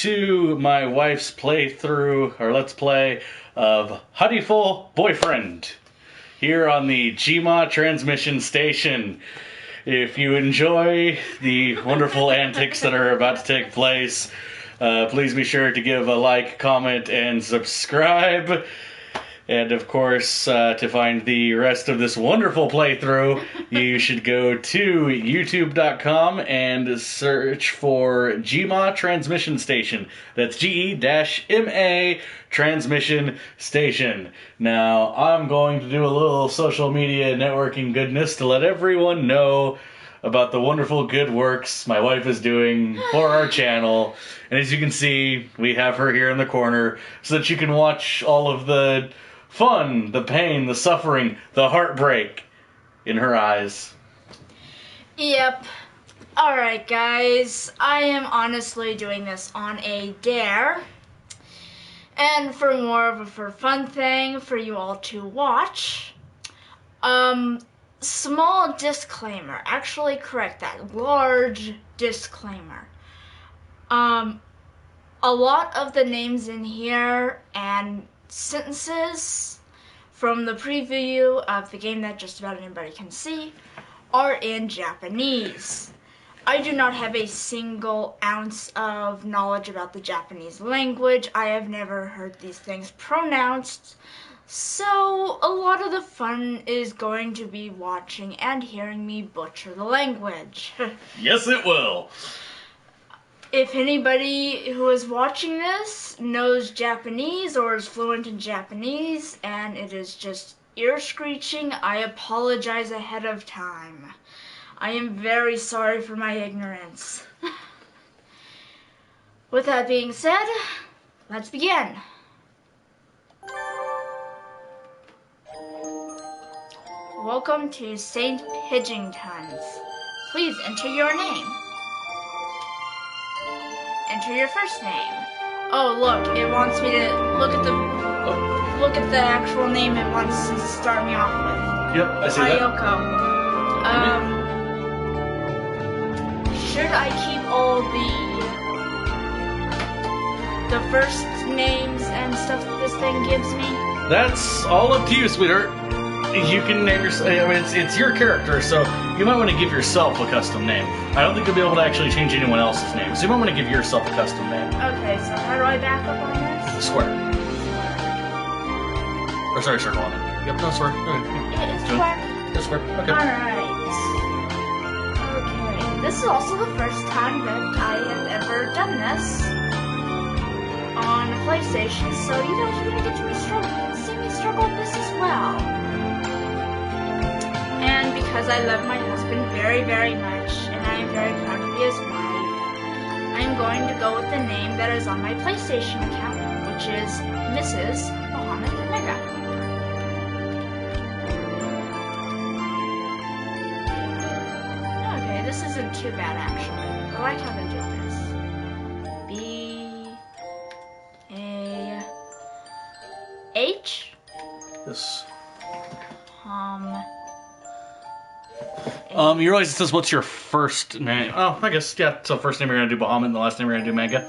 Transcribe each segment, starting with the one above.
To my wife's playthrough, or let's play, of Hatoful Boyfriend, here on the Gma transmission station. If you enjoy the wonderful antics that are about to take place, please be sure to give a like, comment, and subscribe. And of course, to find the rest of this wonderful playthrough, you should go to youtube.com and search for Gma Transmission Station. That's GE-MA Transmission Station. Now, I'm going to do a little social media networking goodness to let everyone know about the wonderful good works my wife is doing for our channel. And as you can see, we have her here in the corner so that you can watch all of the fun, the pain, the suffering, the heartbreak in her eyes. Yep. Alright guys, I am honestly doing this on a dare. And for more of a for fun thing for you all to watch. Small disclaimer. Actually correct that. Large disclaimer. A lot of the names in here and sentences from the preview of the game that just about anybody can see are in Japanese. I do not have a single ounce of knowledge about the Japanese language. I have never heard these things pronounced. So a lot of the fun is going to be watching and hearing me butcher the language. Yes, it will. If anybody who is watching this knows Japanese or is fluent in Japanese and it is just ear screeching, I apologize ahead of time. I am very sorry for my ignorance. With that being said, let's begin. Welcome to St. Pidgington's. Please enter your name. Enter your first name. Oh, look, it wants me to look at the actual name it wants to start me off with. Yep, I see Ayoko. Should I keep all the first names and stuff that this thing gives me? That's all up to you, sweetheart. You can name yourself. I mean, it's your character, so you might want to give yourself a custom name. I don't think you'll be able to actually change anyone else's name, so you might want to give yourself a custom name. Okay, so how do I back up on this? Square. Or sorry, circle on it. Yep, no, square. Go ahead. Yeah, it's square. Yeah, square. Okay. Alright. Okay, this is also the first time that I have ever done this on a PlayStation, so you guys are going to get to see me struggle with this as well. And because I love my husband very, very much, and I am very proud to be his wife, I'm going to go with the name that is on my PlayStation account, which is Mrs. Muhammad Mega. Okay, this isn't too bad actually. I like how they did this. B-A-H? Yes. You realize it says what's your first name? Oh, I guess, yeah, so first name you're going to do Bahamut and the last name you're going to do Manga?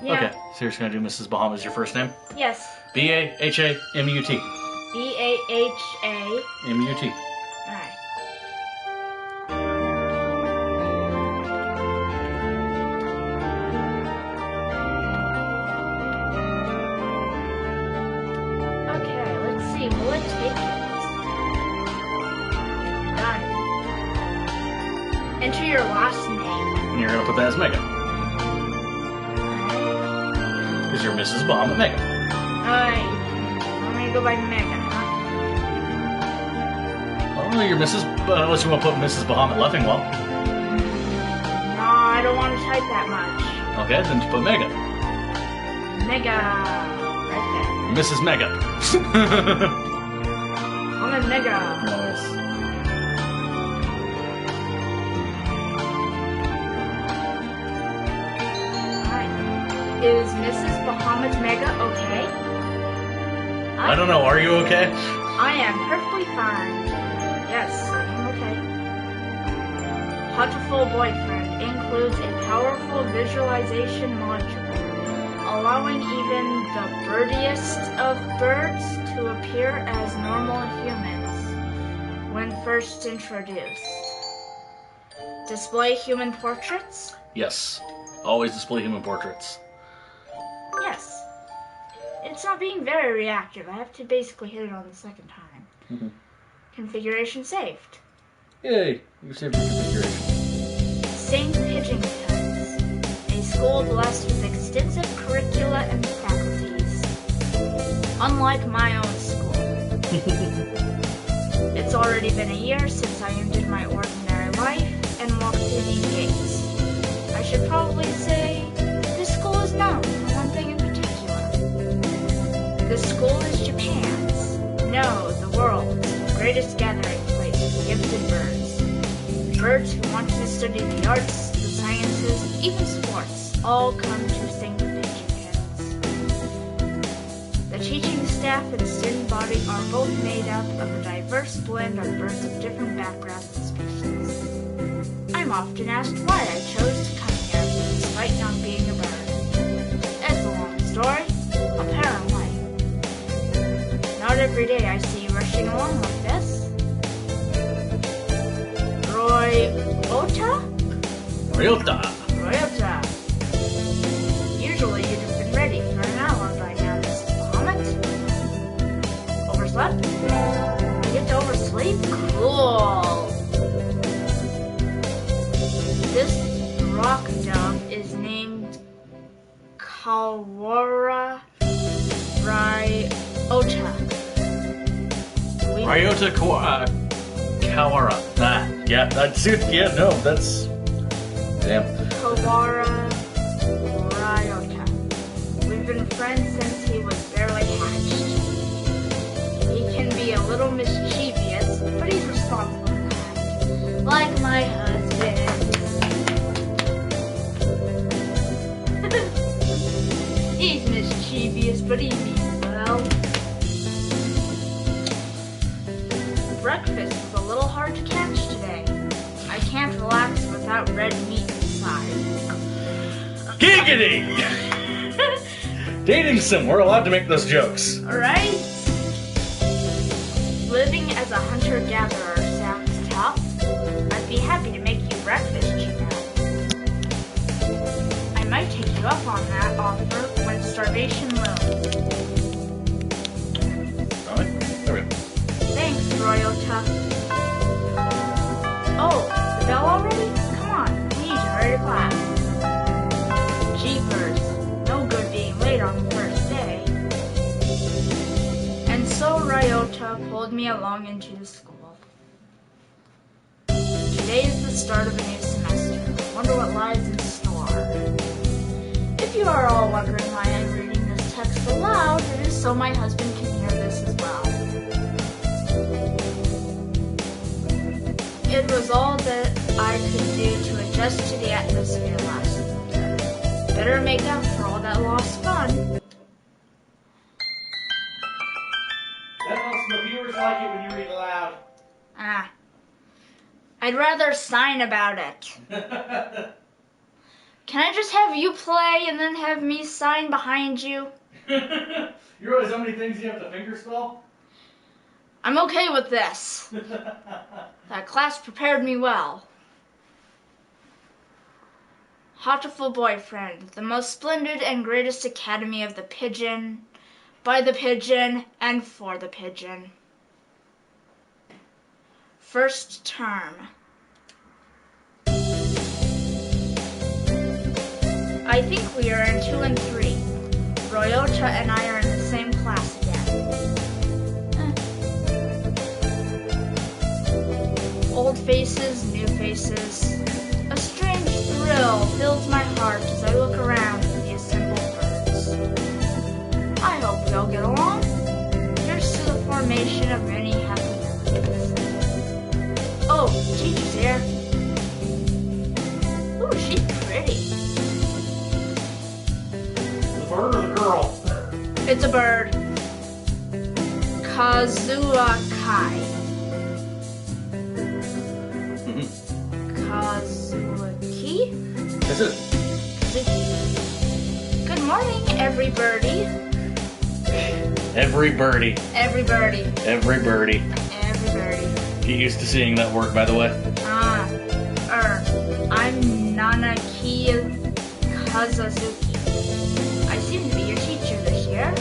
Yeah. Okay, so you're just going to do Mrs. Bahamut as your first name? Yes. B-A-H-A-M-U-T. B-A-H-A. M-U-T. Alright. Okay, let's see. Will it take it? Done. Enter your last name. And you're going to put that as Mega. Because you're Mrs. Bahamut Mega. Alright. I'm gonna go by Mega, huh? Oh, you're Mrs. Unless you want to put Mrs. Bahamut Leffingwell. No, I don't want to type that much. Okay, then just put Mega. Mega. Right there. Mrs. Mega. I'm a Mega. Nice. Alright. Is Mrs. Bahamut Mega okay? I don't know, are you okay? I am perfectly fine. Yes, I am okay. Hatoful Boyfriend includes a powerful visualization module. allowing even the birdiest of birds to appear as normal humans when first introduced. Display human portraits? Yes. Always display human portraits. Yes. It's not being very reactive. I have to basically hit it on the second time. Mm-hmm. Configuration saved. Yay. You saved your configuration. St. Pidgeon's, a school blessed with extensive curricula and faculties. Unlike my own school. It's already been a year since I ended my ordinary life and walked through these gates. I should probably say this school is known for one thing in particular. The school is Japan's, no, the world's greatest gathering place for gifted birds. Birds who want to study the arts, the sciences, even sports, all come to St. Pidgeon's. The teaching staff and student body are both made up of a diverse blend of birds of different backgrounds and species. I'm often asked why I chose to come here, despite not being a bird. It's a long story, apparently. Not every day I see you rushing along like this. Ryota. Usually you'd have been ready for an hour by now, Mr. Comet. Overslept? I get to oversleep? Cool. This rock dove is named Kawara Ryota. Ryota Kawara. Yeah, that's it. Yeah, no, that's... Damn. Kawara Ryota. We've been friends since he was barely hatched. He can be a little mischievous, but he's responsible and kind. Like my husband. He's mischievous, but he means well. Breakfast was a little hard to catch today. I can't relax without red meat inside. Giggity! Dating sim, we're allowed to make those jokes. Alright? Living as a hunter-gatherer sounds tough. I'd be happy to make you breakfast, you know. I might take you up on that offer when starvation looms. Alright, there we go. Thanks, Ryota. Oh, the bell already? Come on, we need to hurry to class. Jeepers, no good being late on the first day. And so Ryota pulled me along into the school. Today is the start of a new semester. Wonder what lies in store. If you are all wondering why I'm reading this text aloud, it is so my husband can hear this as well. It was all that I could do to adjust to the atmosphere last winter. Better make up for all that lost fun. That helps the viewers like it when you read aloud. I'd rather sign about it. Can I just have you play and then have me sign behind you? You realize how many things you have to fingerspell? I'm okay with this. That class prepared me well. Hatoful Boyfriend, the most splendid and greatest academy of the pigeon, by the pigeon, and for the pigeon. First term. I think we are in 2 and 3. Ryota and I are in the same class again. Old faces, new faces. A strange thrill fills my heart as I look around at the assembled birds. I hope we all get along. Here's to the formation of many happy memories. Oh, teacher's here. Ooh, she's pretty. The bird or the girl? It's a bird. Kazuakai. Kazuaki? Is it? Good morning, everyone. every birdie. Every birdie. Every birdie. Every birdie. Every birdie. Get used to seeing that word, by the way. I'm Nanaki Kazazuki. I seem to be your teacher this year.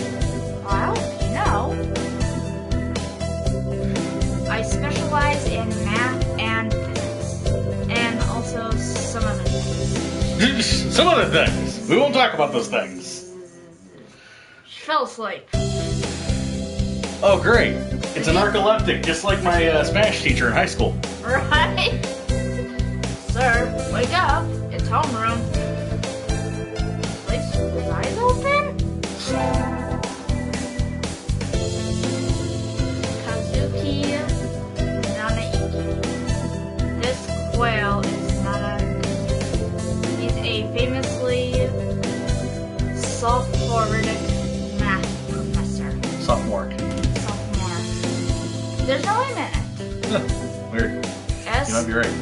Well, you know, I specialize in math and physics, and also some other things. Some other things. We won't talk about those things. She fell asleep. Oh, great. It's a narcoleptic, just like my Spanish teacher in high school. Right? Sir, wake up. It's homeroom. Sleeps with his eyes open? Kazuki Nanaiki. This quail is he's a famously sophomoric math professor. Sophomore. There's no M in it. Huh. Weird. S. You might be right.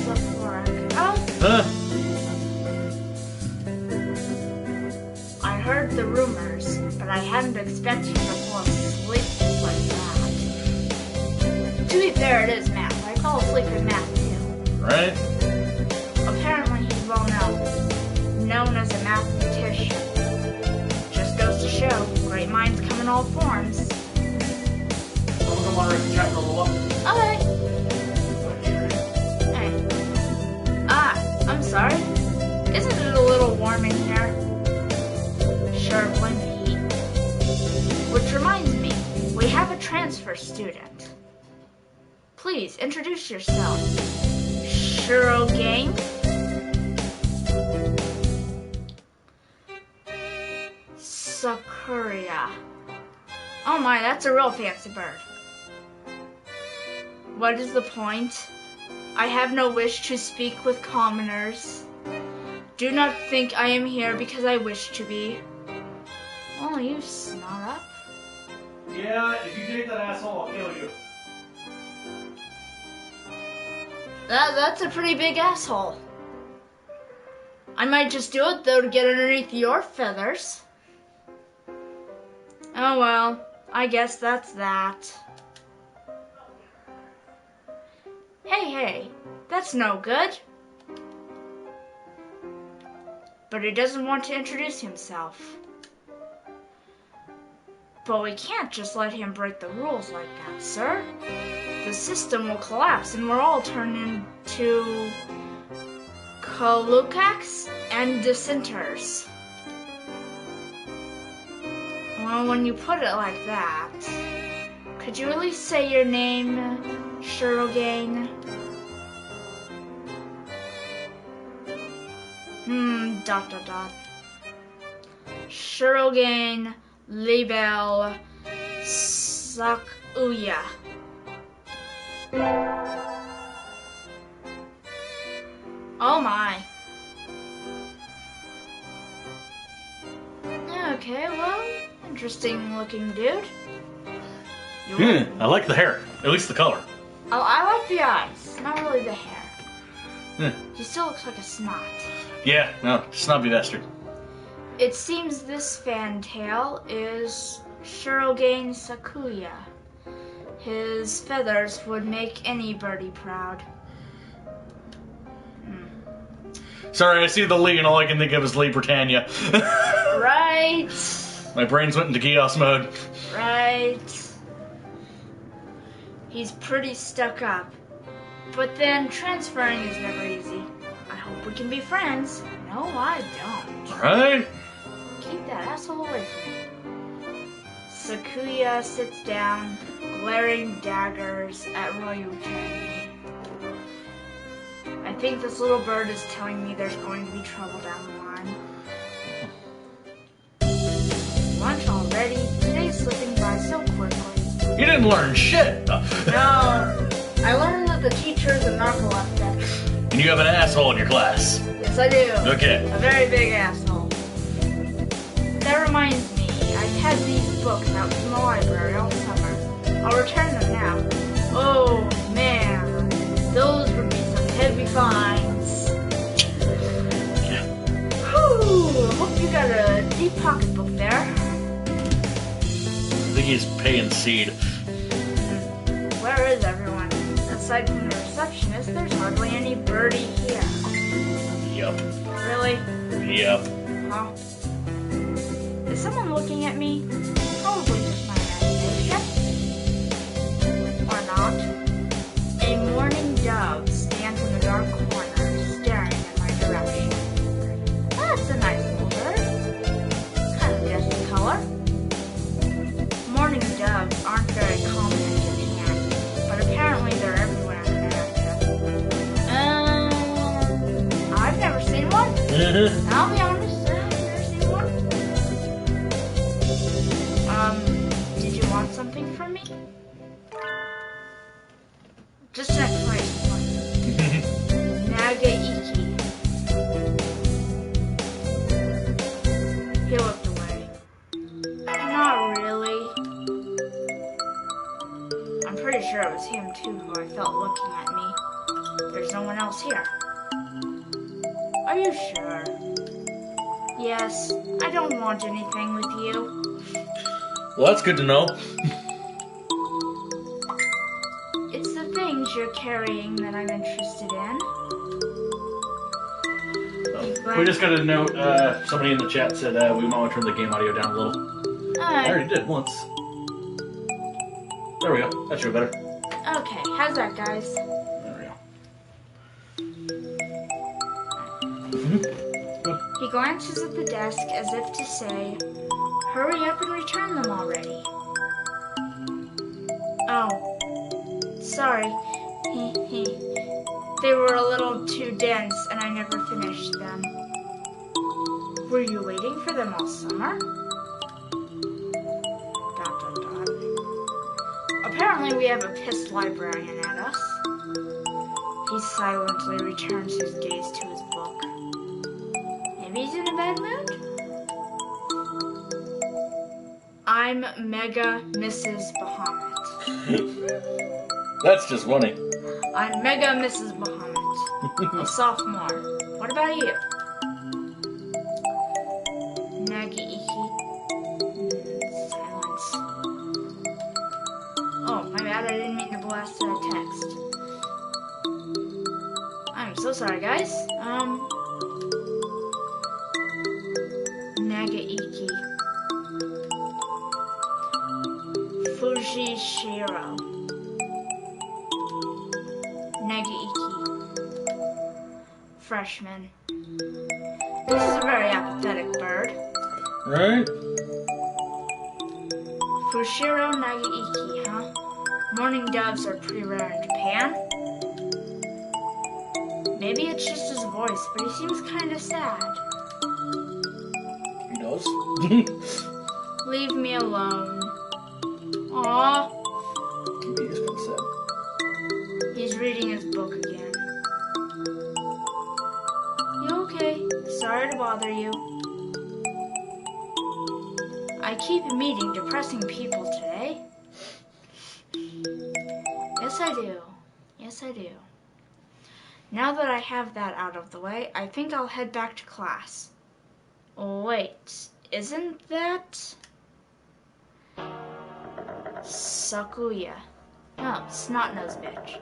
Sophomoric. Oh. I heard the rumors, but I hadn't expected you to fall asleep like that. To be fair, it is math. I fall asleep in math too. Right? Apparently he's well known as a mathematician. Just goes to show, great minds come in all forms. I'm gonna write the chapter a little up. Okay. Hey. I'm sorry. Isn't it a little warm in here? Sure, blame the heat. Which reminds me, we have a transfer student. Please, introduce yourself. Shiro Gang? Sakuria. Oh my, that's a real fancy bird. What is the point? I have no wish to speak with commoners. Do not think I am here because I wish to be. Well, you snot up. Yeah, if you date that asshole, I'll kill you. That's a pretty big asshole. I might just do it though to get underneath your feathers. Oh well, I guess that's that. Hey, that's no good. But he doesn't want to introduce himself. But we can't just let him break the rules like that, sir. The system will collapse and we'll all turn into Kalukaks and dissenters. Well, when you put it like that, could you at least say your name, Shirogane? Shirogane Label Sakuya. Oh my. Okay, well, interesting looking dude. I like the hair. At least the color. Oh, I like the eyes, not really the hair. He still looks like a snot. Yeah, no, snobby bastard. It seems this fantail is Shirogane Sakuya. His feathers would make any birdie proud. Sorry, I see the Lee and all I can think of is Lee Britannia. Right. My brains went into chaos mode. Right. He's pretty stuck up. But then transferring is never easy. I hope we can be friends. No, I don't. Right? Keep that asshole away from me. Sakuya sits down, glaring daggers at Royuki. I think this little bird is telling me there's going to be trouble down the line. Lunch already? Today's slipping by so quickly. You didn't learn shit. No, I learned that the teacher is a narcoleptic. And you have an asshole in your class. Yes, I do. Okay. A very big asshole. That reminds me, I've had these books out from the library all summer. I'll return them now. Oh, man. Those would be some heavy finds. Yeah. Whew, hope you guys deep pocketbook there. I think he's paying seed. Where is everyone? Aside from the receptionist, there's hardly any birdie here. Yup. Really? Yup. Huh? Is someone looking at me? Probably just my imagination. Or not. A mourning dove stands in the dark corner, staring in my direction. That's a nice little bird. Kind of dusty color. Mourning doves aren't very common in Japan, but apparently they're everywhere in America. I've never seen one. I'll be honest, I've never seen one. Did you want something from me? Just an explanation point. Nagaiki. He looked away. Not really. I'm pretty sure it was him too who I felt looking at me. There's no one else here. Are you sure? Yes, I don't want anything with you. Well, that's good to know. It's the things you're carrying that I'm interested in. We just got a note. Somebody in the chat said we might want to turn the game audio down a little. I already did once. There we go. That should be better. Okay, how's that, guys? There we go. He glances at the desk as if to say, hurry up and return them already. Oh, sorry. They were a little too dense and I never finished them. Were you waiting for them all summer? ... Apparently we have a pissed librarian at us. He silently returns his gaze to his book. Maybe he's in a bad mood? I'm Mega Mrs. Bahamut. That's just funny. I'm Mega Mrs. Bahamut, a sophomore. What about you? Nagi-iki. Silence. Oh, my bad, I didn't mean to blast that text. I'm so sorry, guys. Nagaiki. Fujishiro. Nagaiki. Freshman. This is a very apathetic bird. Right? Fushiro Nagaiki, huh? Mourning doves are pretty rare in Japan. Maybe it's just his voice, but he seems kind of sad. He does. Leave me alone. Aww. He is kind of sad. He's reading his book again. You okay? Sorry to bother you. I keep meeting depressing people today. Yes, I do. Yes, I do. Now that I have that out of the way, I think I'll head back to class. Wait, isn't that... Sakuya? No, snot-nosed bitch.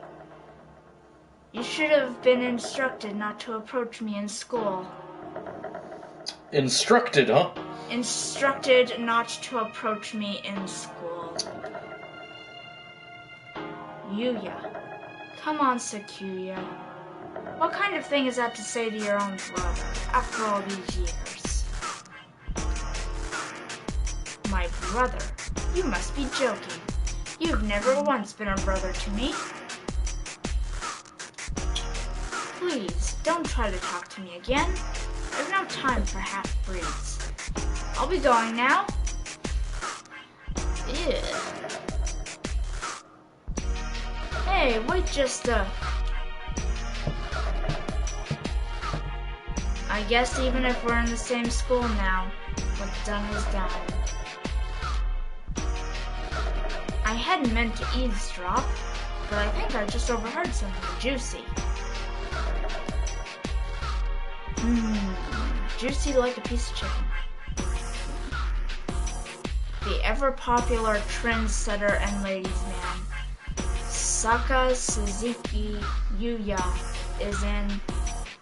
You should have been instructed not to approach me in school. Instructed, huh? Instructed not to approach me in school. Yuya. Come on, Sakuya. What kind of thing is that to say to your own brother after all these years? My brother? You must be joking. You've never once been a brother to me. Please, don't try to talk to me again. There's no time for half-breeds. I'll be going now. Ew. Hey, wait just I guess even if we're in the same school now, what's done was done. I hadn't meant to eavesdrop, but I think I just overheard something juicy. Juicy like a piece of chicken. the ever-popular trendsetter and ladies' man, Saka Suzuki Yuya, is in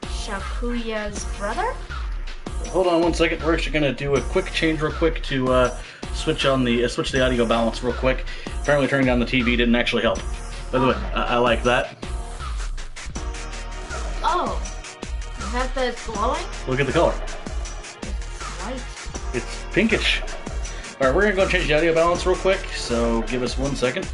Shakuya's brother? Hold on one second. We're actually gonna do a quick change real quick to switch the audio balance real quick. Apparently turning down the TV didn't actually help. By the way, I like that. Oh, is that the glowing? Look at the color. It's white. It's pinkish. Alright, we're gonna go change the audio balance real quick, so give us 1 second.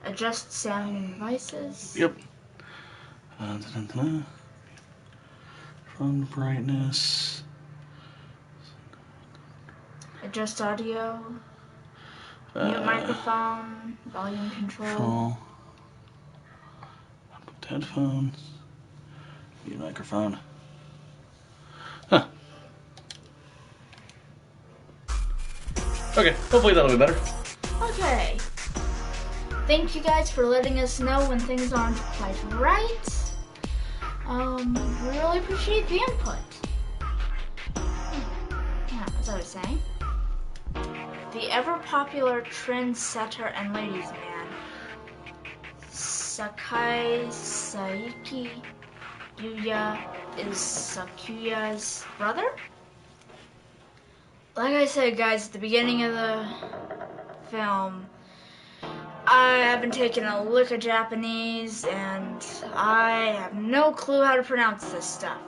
Adjust sound and devices. Yep. Phone brightness. Adjust audio. Mute microphone. Volume control. Put headphones. Mute microphone. Huh. Okay, hopefully that'll be better. Okay. Thank you guys for letting us know when things aren't quite right. We really appreciate the input. Yeah, as I was saying. The ever-popular trendsetter and ladies' man, Sakai Saiki Yuya, is Sakuya's brother? Like I said, guys, at the beginning of the film, I have been taking a look at Japanese, and I have no clue how to pronounce this stuff.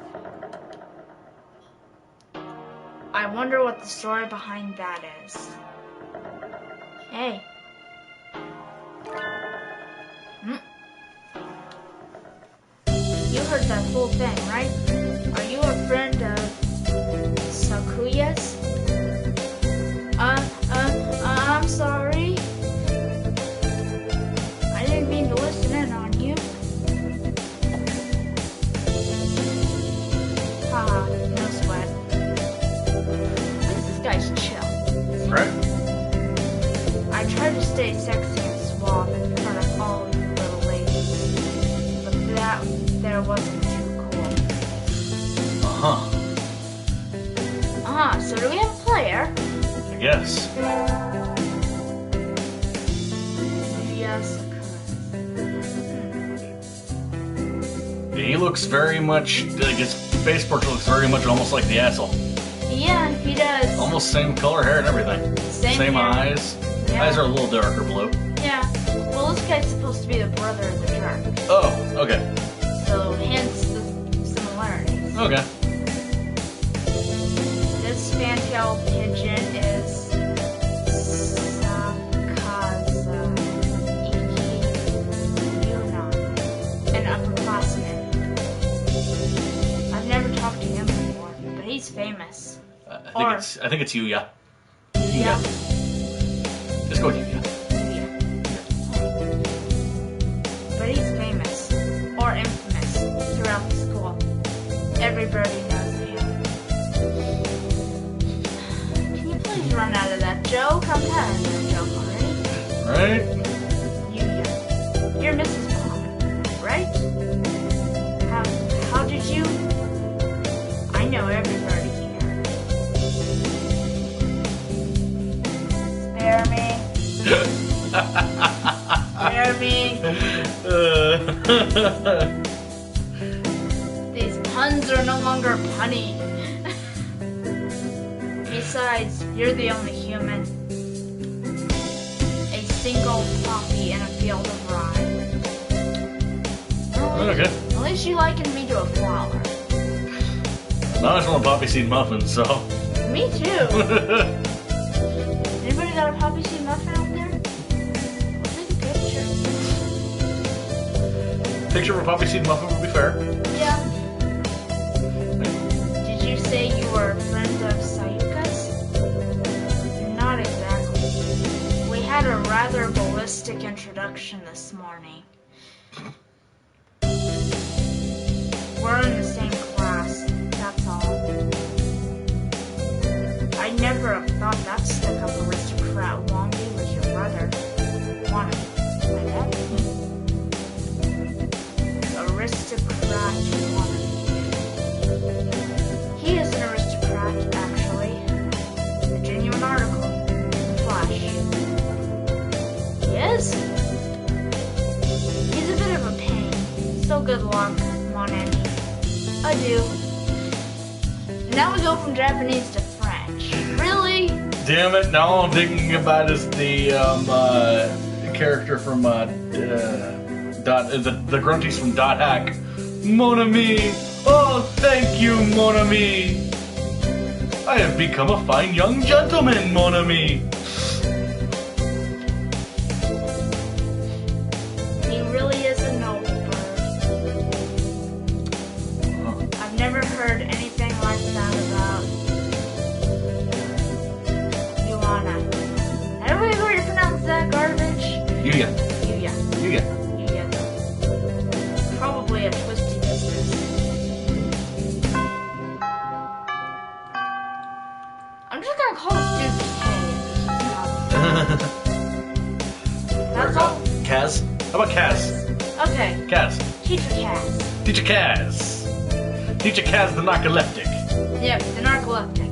I wonder what the story behind that is. Hey. You heard that whole thing, right? Are you a friend of Sakuya's? I'm sorry. I didn't mean to listen in on you. Haha, no sweat. This guy's chill. Right? I tried to stay sexy and suave in front of all you little ladies, but that there wasn't too cool. So do we have a player? I guess. Yes. He looks very much, like his face portrait looks very much almost like the asshole. Yeah, he does. Almost same color hair and everything. Same hair. Eyes. Yeah. Eyes are a little darker blue. Yeah. Well, this guy's supposed to be the brother of the shark. Oh, okay. So, hence the similarities. Okay. This fantail pigeon is Sakaza Iki Yuna, an upperclassman. I've never talked to him before, but he's famous. I think it's Yuya. Yeah. Just go with Yuya. But he's famous, or infamous, throughout the school. Everybody knows him. Can you please run out of that joke? I'm tired of that joke already. Right? You're Mrs. Bond, right? How did you? I know everybody here. Spare me. Spare me. These puns are no longer punny. Besides, you're the only human. A single poppy in a field of rye. Okay. At least you likened me to a flower. I just want a poppy seed muffin, so. Me too. Anybody got a poppy seed muffin out there? I'll take a picture. Picture of a poppy seed muffin would be fair. Yeah. Did you say you were a friend of Sayuka's? Not exactly. We had a rather ballistic introduction this morning. We're in the same class, that's all. I never have thought that stuck-up aristocrat Wongi was your brother. Wanna my dad? Aristocrat to the woman. He is an aristocrat, actually. A genuine article. Flash. He is? He's a bit of a pain. So good luck, mon ami. Adieu. Now we go from Japanese to French. Really? Damn it! Now all I'm thinking about is the character from the grunties from Dot Hack. Mon ami, oh thank you, mon ami. I have become a fine young gentleman, mon ami. He really is a noble bird. I've never heard anything like that about Yuana. I don't really know how to pronounce that garbage. Yuya. Yuya. Yuya. Yuya. Probably a twisty business. I'm just gonna call this dude K. That's all. Kaz? How about Kaz? Okay. Kaz. Teacher Cass. Teacher Kaz. Teacher Kaz the narcoleptic. Yep, the narcoleptic.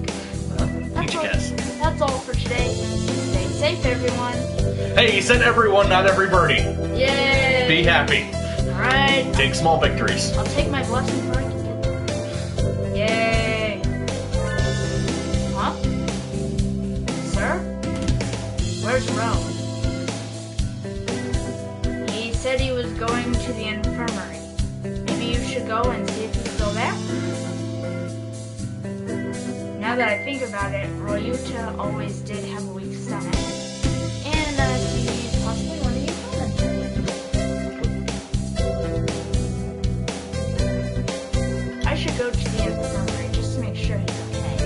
Teacher Kaz. That's all for today. Stay safe, everyone. Hey, he said everyone, not every birdie. Yay! Be happy. Alright. Take small victories. I'll take my blessing before I can get there. Yay! Huh? Sir? Where's Rome? He said he was going to the infirmary. Maybe you should go and see if he's still there? Now that I think about it, Ryuta always did have a weak stomach. And he's possibly one of you villains. I should go to the infirmary just to make sure he's okay.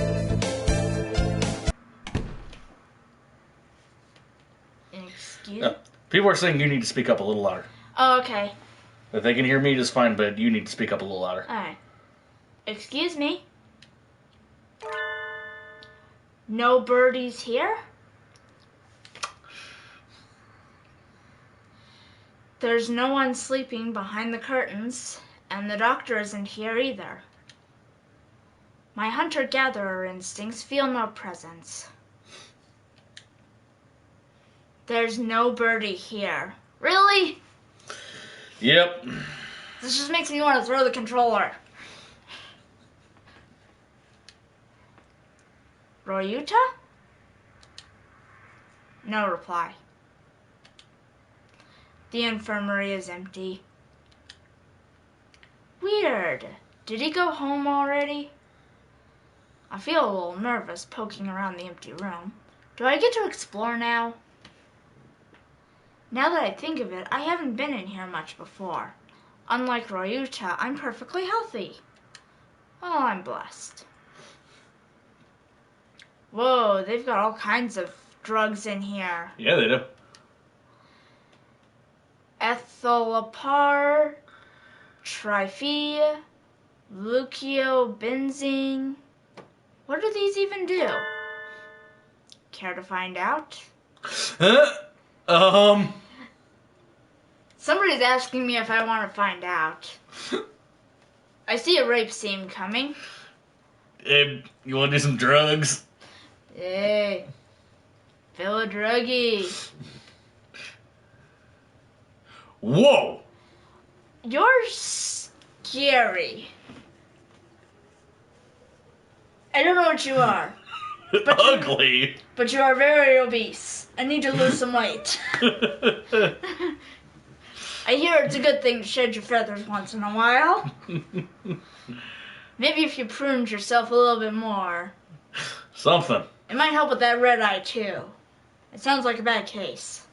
Excuse me? People are saying you need to speak up a little louder. Oh, okay. If they can hear me just fine, but you need to speak up a little louder. Alright. Excuse me? No birdies here? There's no one sleeping behind the curtains, and the doctor isn't here either. My hunter-gatherer instincts feel no presence. There's no birdie here. Really? Yep. This just makes me want to throw the controller. Ryuta? No reply. The infirmary is empty. Weird. Did he go home already? I feel a little nervous poking around the empty room. Do I get to explore now? Now that I think of it, I haven't been in here much before. Unlike Ryuta, I'm perfectly healthy. Oh, I'm blessed. Whoa, they've got all kinds of drugs in here. Yeah, they do. Ethylapar, Triphe, Leuciobenzene. What do these even do? Care to find out? Somebody's asking me if I want to find out. I see a rape scene coming. Hey, you want to do some drugs? Hey, feel a druggie. Whoa! You're scary. I don't know what you are. But Ugly. But you are very obese. I need to lose some weight. I hear it's a good thing to shed your feathers once in a while. Maybe if you pruned yourself a little bit more. Something. It might help with that red eye, too. It sounds like a bad case.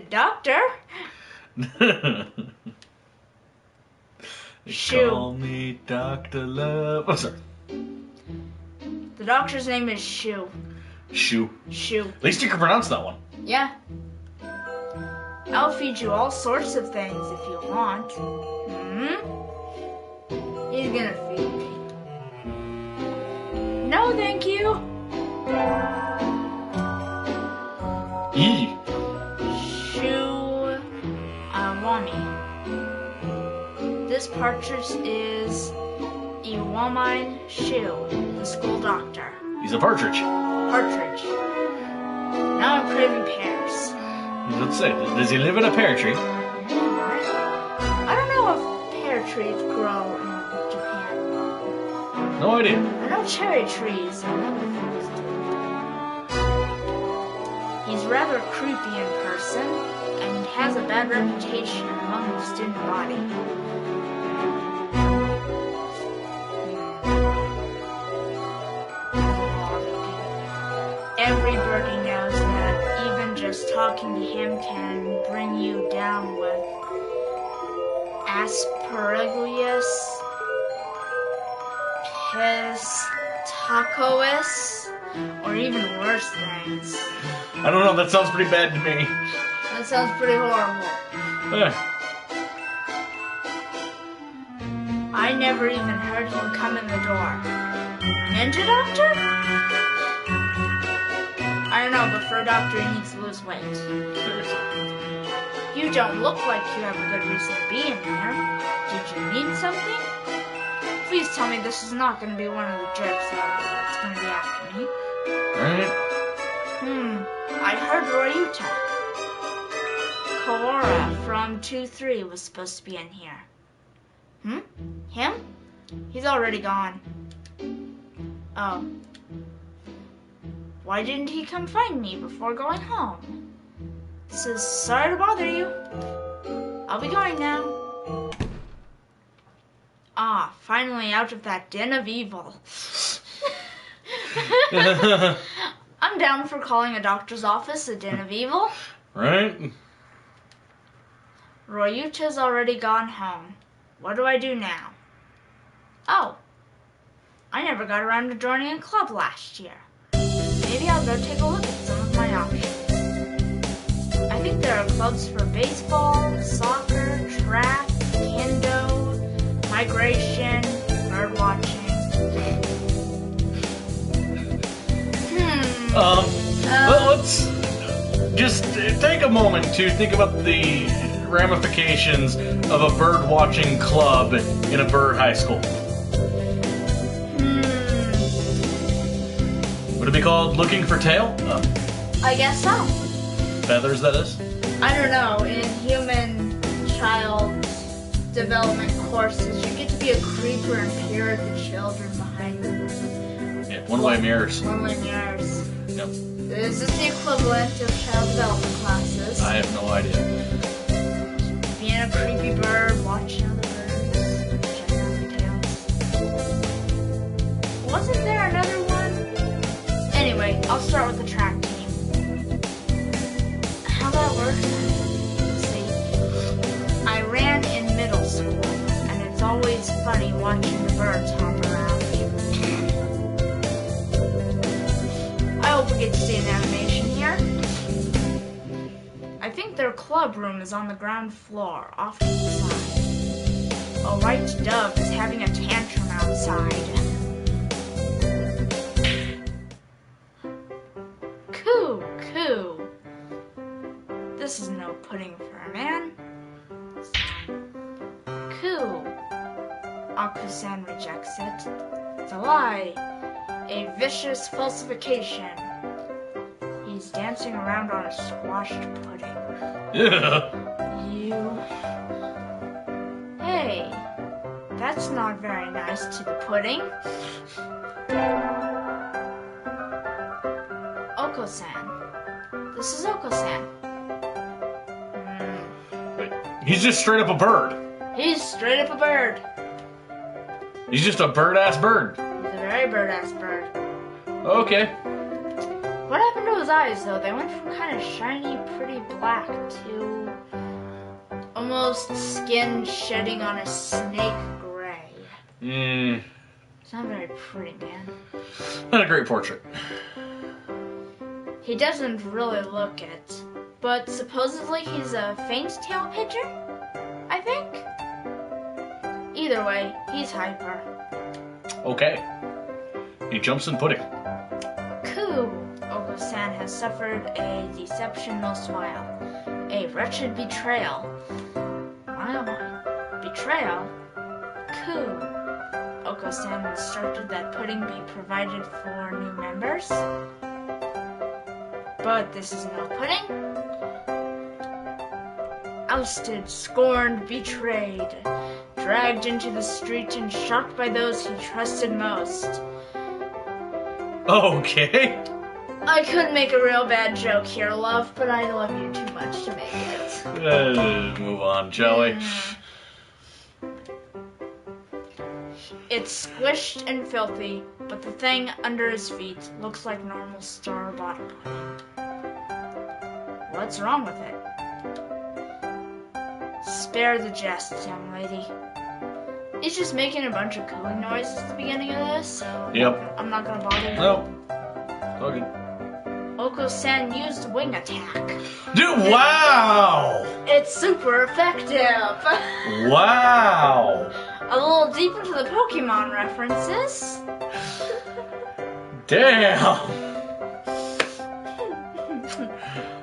Doctor? Shoo. Call me Dr. Love. Oh, sorry. The doctor's name is Shoo. Shoo. Shoo. At least you can pronounce that one. Yeah. I'll feed you all sorts of things if you want. He's gonna feed me. No, thank you. Yee. Shoo. Wami. this partridge is Iwamine Shu, the school doctor. He's a partridge. Partridge. Now I'm craving pears. Let's say, does he live in a pear tree? I don't know if pear trees grow in Japan. No idea. I know cherry trees and other things do. He's rather creepy in person and has a bad reputation among the student body. Everybody knows that even just talking to him can bring you down with asparagus, pistachois, or even worse things. I don't know, that sounds pretty bad to me. That sounds pretty horrible. I never even heard him come in the door. Ninja doctor? I don't know, but for a doctor, he needs to lose weight. You don't look like you have a good reason to be in here. Did you need something? Please tell me this is not going to be one of the jerks that's going to be after me. Alright. I heard Royuta. Kaora from 2-3 was supposed to be in here. Him? He's already gone. Oh. Why didn't he come find me before going home? Says, sorry to bother you. I'll be going now. Ah, finally out of that den of evil. I'm down for calling a doctor's office a den of evil. Right? Royuta's already gone home. What do I do now? Oh, I never got around to joining a club last year. Maybe I'll go take a look at some of my options. I think there are clubs for baseball, soccer, track, kendo, migration, bird watching. Let's just take a moment to think about the ramifications of a bird watching club in a bird high school. Would it be called Looking for Tail? I guess so. Feathers, that is? I don't know. In human child development courses, you get to be a creeper and peer at the children behind you. Yeah, one-way mirrors. One-way mirrors. Yep. Is this the equivalent of child development classes? I have no idea. Being a creepy bird, watching other birds, checking out their tails. Wasn't there another one? Anyway, I'll start with the track team. How that works? See, I ran in middle school, and it's always funny watching the birds hop around. I hope we get to see an animation here. I think their club room is on the ground floor, off to the side. A white dove is having a tantrum outside. Coo, coo. This is no pudding for a man. Coo. Aku-san rejects it. It's a lie. A vicious falsification. He's dancing around on a squashed pudding. Yeah. You. Hey, that's not very nice to the pudding. Oko-san. This is Oko-san. He's just straight up a bird. He's straight up a bird. He's just a bird-ass bird. He's a very bird-ass bird. Okay. What happened to his eyes, though? They went from kind of shiny, pretty black to almost skin shedding on a snake gray. It's not very pretty, man. Not a great portrait. He doesn't really look it, but supposedly he's a faint-tail pigeon, I think? Either way, he's hyper. Okay. He jumps in pudding. Coo! Oko-san has suffered a deception no smile. A wretched betrayal. My oh my. Betrayal? coup. Oko-san instructed that pudding be provided for new members. But this is no pudding. Ousted, scorned, betrayed, dragged into the street and shocked by those he trusted most. Okay. I could make a real bad joke here, love, but I love you too much to make it. Move on, shall we? It's squished and filthy, but the thing under his feet looks like normal store-bought pudding. What's wrong with it? Spare the jest, young lady. He's just making a bunch of cooing noises at the beginning of this, so Yep. I'm not gonna bother you. Nope. Okay. Oko-san used wing attack. Dude, wow! It's super effective. Wow! A little deep into the Pokemon references. Damn!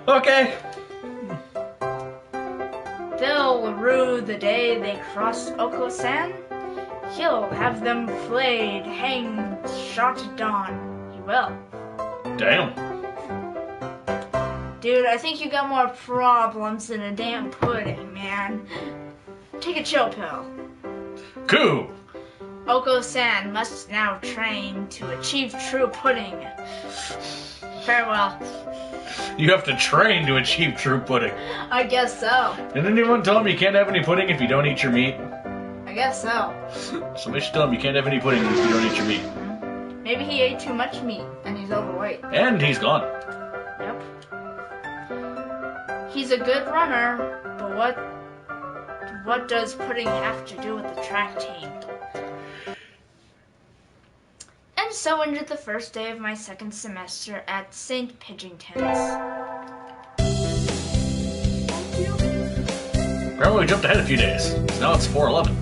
Okay. They'll rue the day they cross Oko-san. He'll have them flayed, hanged, shot at dawn. He will. Damn. Dude, I think you got more problems than a damn pudding, man. Take a chill pill. Cool. Oko-san must now train to achieve true pudding. Farewell. You have to train to achieve true pudding. I guess so. Didn't anyone tell him you can't have any pudding if you don't eat your meat? I guess so. Somebody should tell him you can't have any pudding if you don't eat your meat. Maybe he ate too much meat and he's overweight. And he's gone. Yep. He's a good runner, but what does pudding have to do with the track team? And so ended the first day of my second semester at St. Pidgington's. Apparently we jumped ahead a few days. Now it's 4:11.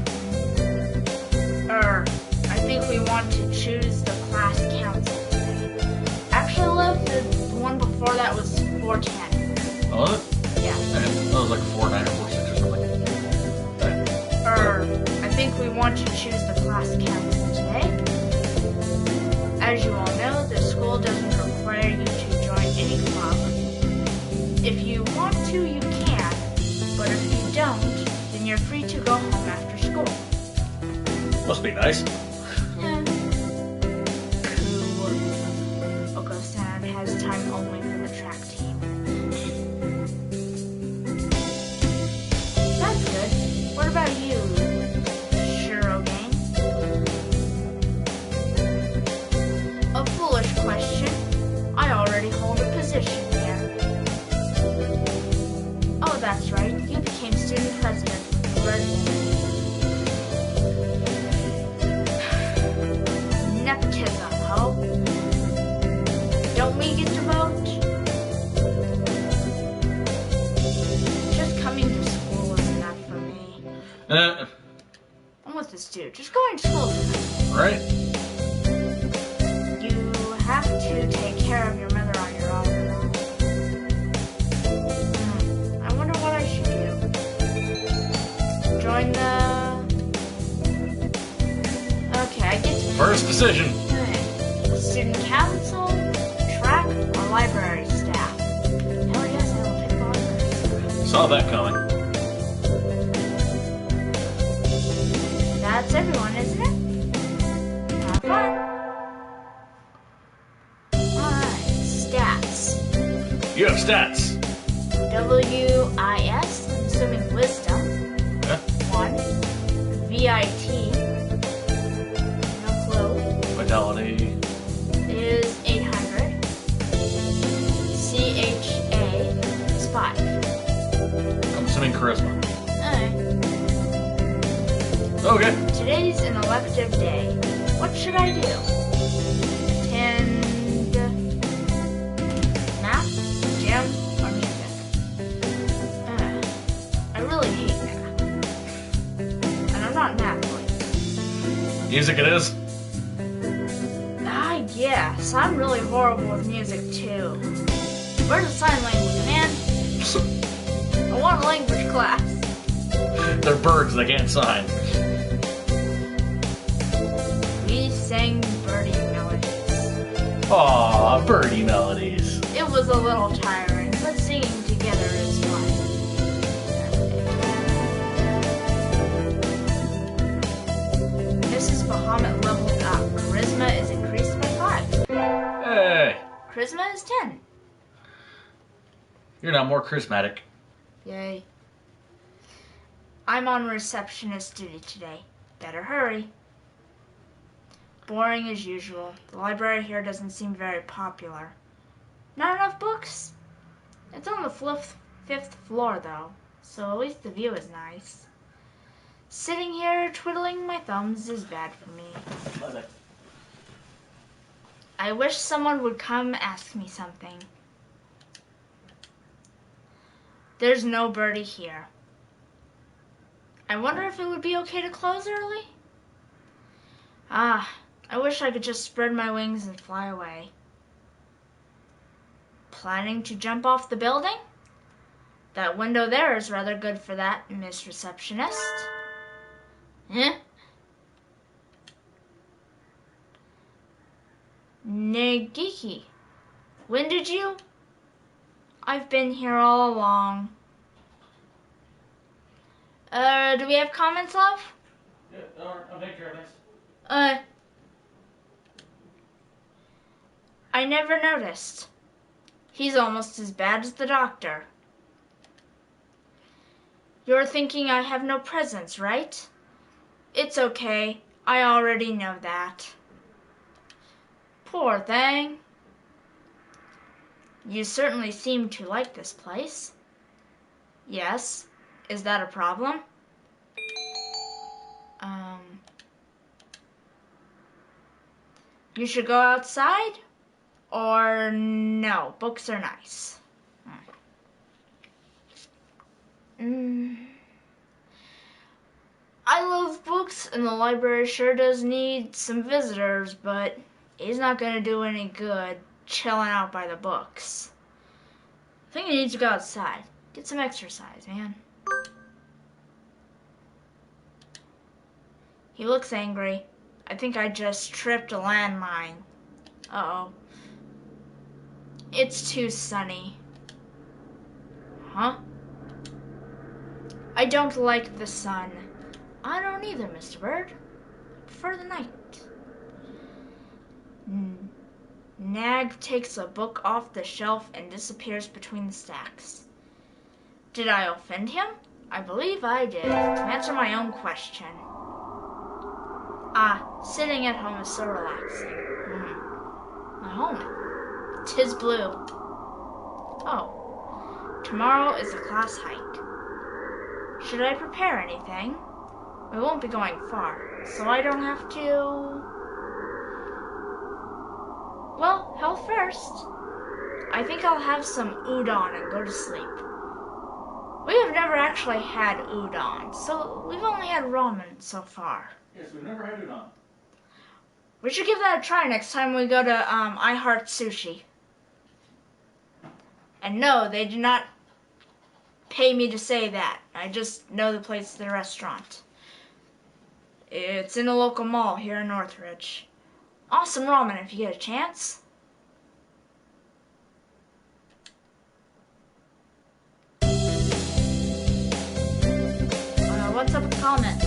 I think we want to choose the class council today. Actually, love, the one before that was 410. Oh, was it? Yeah. Okay. That was like 4:09 or 4:06 or something. Okay. I think we want to choose the class council today. As you all know, the school doesn't require you to join any club. If you want to, you can, but if you don't, then you're free to go home after school. Must be nice. Yeah. Cool. Oko-san has time only for the track team. That's good. What about you, Shirogane? A foolish question. I already hold a position here. Oh, that's right. You became student president when you read. Nepotism, ho? Don't we get to vote? Just coming to school is enough for me. I'm with this dude. Just going to school is enough. Right? You have to take care of your mother on your own. I wonder what I should do. Join the... Okay, I get to... First decision. Student council, track, or library staff. Hell yes, I will pick the library staff. Saw that coming. That's everyone, isn't it? Have fun. Alright, stats. You have stats. WIS, I'm assuming wisdom. Yeah. 1. VIT, no clue, Vitality. is 800. CHA is 5. I'm assuming charisma. Alright. Okay. Today's an elective day. What should I do? Attend math, gym, or music? I really hate math. And I'm not an athlete. Music it is. I guess. I'm really horrible with music too. Where's the sign language, man? I want a language class. They're birds, they can't sign. sang birdie melodies. Aw, birdie melodies. It was a little tiring, but singing together is fun. Mrs. Bahamut leveled up. Charisma is increased by 5. Hey, Charisma is 10. you're now more charismatic. Yay. I'm on receptionist duty today. Better hurry. Boring as usual. The library here doesn't seem very popular. Not enough books? It's on the fifth floor, though, so at least the view is nice. Sitting here twiddling my thumbs is bad for me. I wish someone would come ask me something. There's no birdie here. I wonder if it would be okay to close early? I wish I could just spread my wings and fly away. Planning to jump off the building? That window there is rather good for that, Miss Receptionist. Negiki, when did you? I've been here all along. Do we have comments, love? Yeah, I'll take care of this. I never noticed. He's almost as bad as the doctor. You're thinking I have no presence, right? It's okay. I already know that. Poor thing. You certainly seem to like this place. Yes. Is that a problem? You should go outside? Or no, books are nice. I love books, and the library sure does need some visitors, but he's not going to do any good chilling out by the books. I think he needs to go outside. Get some exercise, man. He looks angry. I think I just tripped a landmine. Uh-oh. It's too sunny. Huh? I don't like the sun. I don't either, Mr. Bird. I prefer the night. Nag takes a book off the shelf and disappears between the stacks. Did I offend him? I believe I did. To answer my own question. Sitting at home is so relaxing. My home. 'Tis blue. Oh. Tomorrow is a class hike. Should I prepare anything? We won't be going far, so I don't have to... Well, health first. I think I'll have some udon and go to sleep. We have never actually had udon, so we've only had ramen so far. Yes, we've never had udon. We should give that a try next time we go to I Heart Sushi. And no, they did not pay me to say that. I just know the place of the restaurant. It's in a local mall here in Northridge. Awesome ramen if you get a chance. What's up with the comments?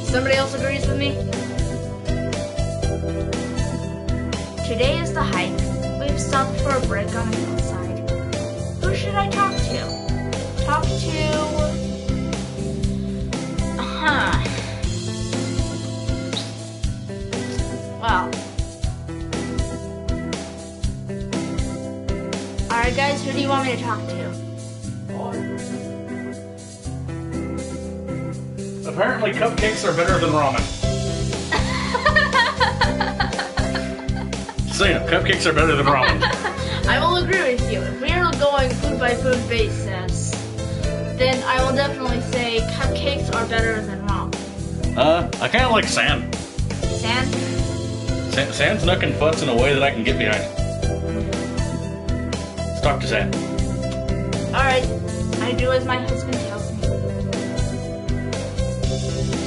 Somebody else agrees with me? Today is the hike. We've stopped for a break on the hillside. Who should I talk to? Talk to... Well. Alright guys, who do you want me to talk to? Apparently cupcakes are better than ramen. So, you know, cupcakes are better than ramen. I will agree with you. If we are going food by food basis, then I will definitely say cupcakes are better than ramen. I kind of like sand. Sand? Sand's nooking futz in a way that I can get behind. talk to Sam. Alright, I do as my husband tells me.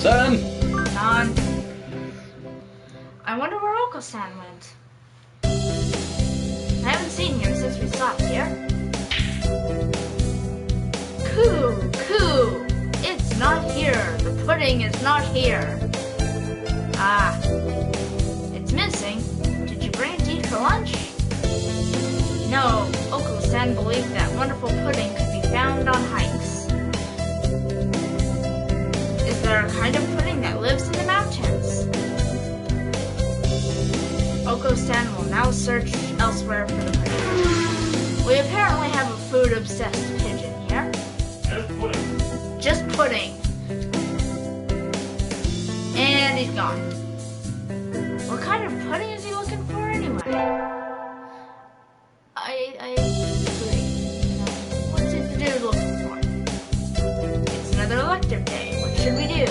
Son! Son. I wonder where Uncle San went. I haven't seen him since we stopped here. Coo! It's not here. The pudding is not here. Ah. It's missing. Did you bring it to eat for lunch? No, Uncle San believed that wonderful pudding could be found on hikes. Is there a kind of pudding that lives in the mountains? Uncle San will now search elsewhere for the pudding. We apparently have a food-obsessed pigeon here. Just pudding. And he's gone. What kind of pudding is he looking for anyway? What's it dude looking for? It's another elective day. What should we do?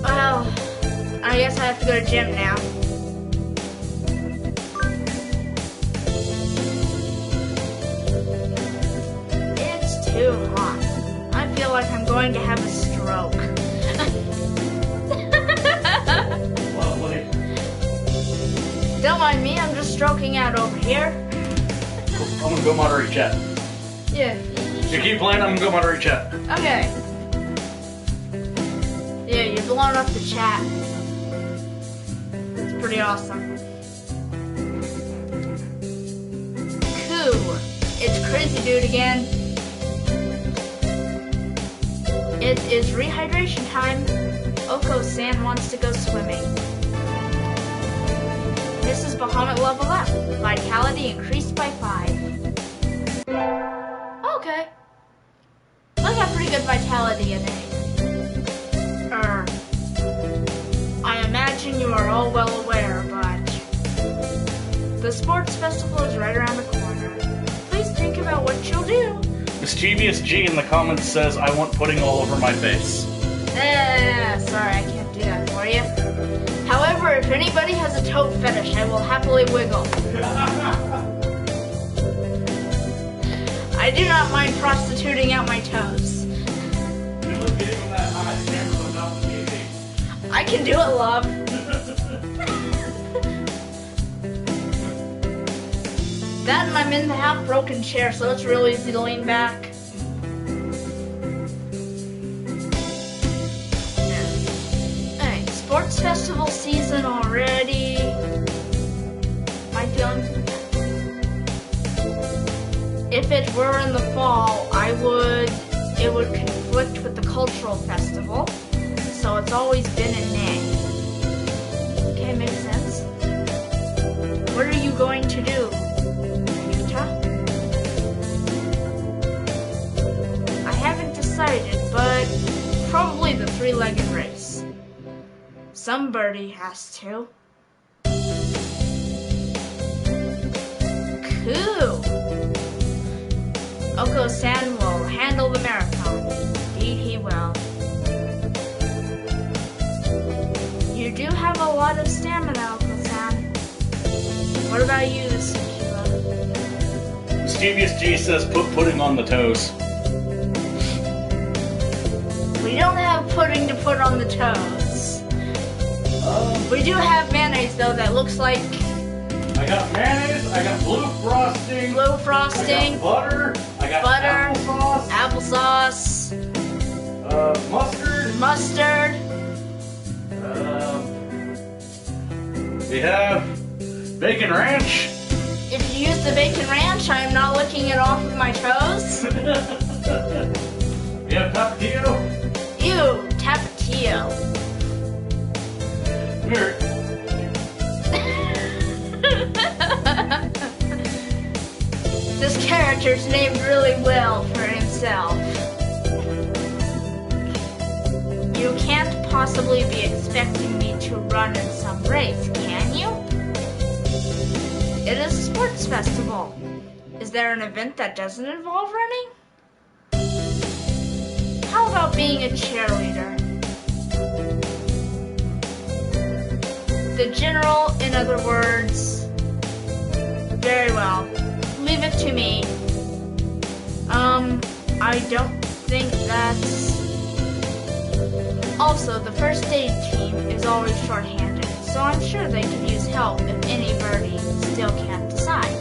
Well, I guess I have to go to gym now. It's too hot. I feel like I'm going to have a stroke. Don't mind me, I'm just stroking out over here. I'm gonna go moderate chat. Yeah. You keep playing, I'm gonna go moderate chat. Okay. Yeah, you're blowing up the chat. It's pretty awesome. Cool. It's Crazy Dude again. It is rehydration time. Oko-san wants to go swimming. Mrs. Bahamut level up. Vitality increased by 5. Okay. I got pretty good vitality in it. I imagine you are all well aware, but the sports festival is right around the corner. Please think about what you'll do. Mischievous G in the comments says, I want pudding all over my face. Sorry, I can't do that for you. However, if anybody has a toe fetish, I will happily wiggle. I do not mind prostituting out my toes. I can do it, love. That and I'm in the half-broken chair, so it's real easy to lean back. Alright, sports festival season already. My feelings? If it were in the fall, it would conflict with the cultural festival. So it's always been in May. Okay, makes sense. What are you going to do, Yuta? I haven't decided, but probably the three-legged race. Somebody has to. Cool. Oko-san will handle the marathon. Indeed he will. You do have a lot of stamina, Oko-san. What about you, Sakura? Mischievous G says, put pudding on the toes. We don't have pudding to put on the toes. We do have mayonnaise, though, that looks like... I got mayonnaise, I got blue frosting. Blue frosting. I got butter. I got applesauce. Mustard. We have bacon ranch. If you use the bacon ranch, I am not licking it off of my toes. We have tapatio. Ew, tapatio. Here. This character's named really well for himself. You can't possibly be expecting me to run in some race, can you? It is a sports festival. Is there an event that doesn't involve running? How about being a cheerleader? The general, in other words, Very well. Leave it to me. I don't think that's... Also, the first aid team is always short-handed, so I'm sure they could use help if any birdie still can't decide.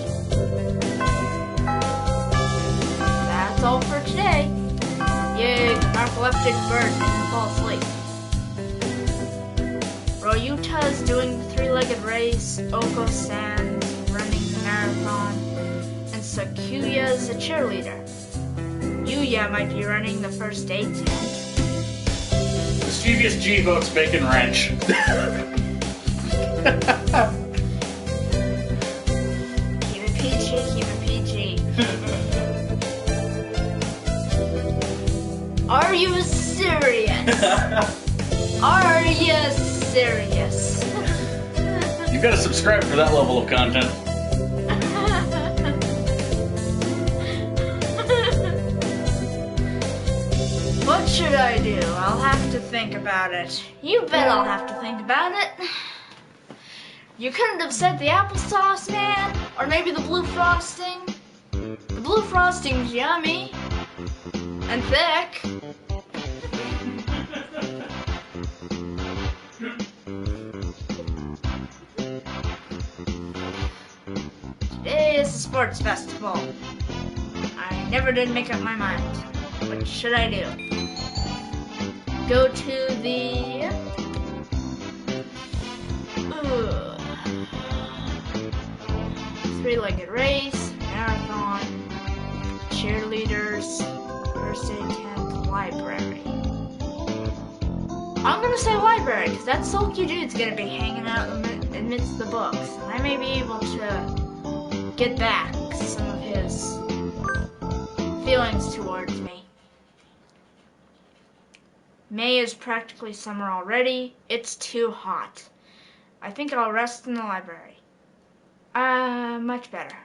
That's all for today. Yay, the narcoleptic bird didn't fall asleep. Royuta's doing the three-legged race, Oko-san's running the marathon, and Sakuya's a cheerleader. Yuya might be running the first aid tent. Mischievous G votes Bacon Ranch. Keep it PG, keep it PG. Are you serious? Are you serious? You've got to subscribe for that level of content. What should I do? I'll have to think about it. You bet I'll have to think about it. You couldn't have said the applesauce, man? Or maybe the blue frosting? The blue frosting's yummy. And thick. Today is a sports festival. I never did make up my mind. What should I do? Go to the... three-legged race, marathon, cheerleaders, first aid tent, library. I'm gonna say library, because that sulky dude's gonna be hanging out amidst the books, and I may be able to get back some of his feelings towards me. May is practically summer already. It's too hot. I think I'll rest in the library. Much better.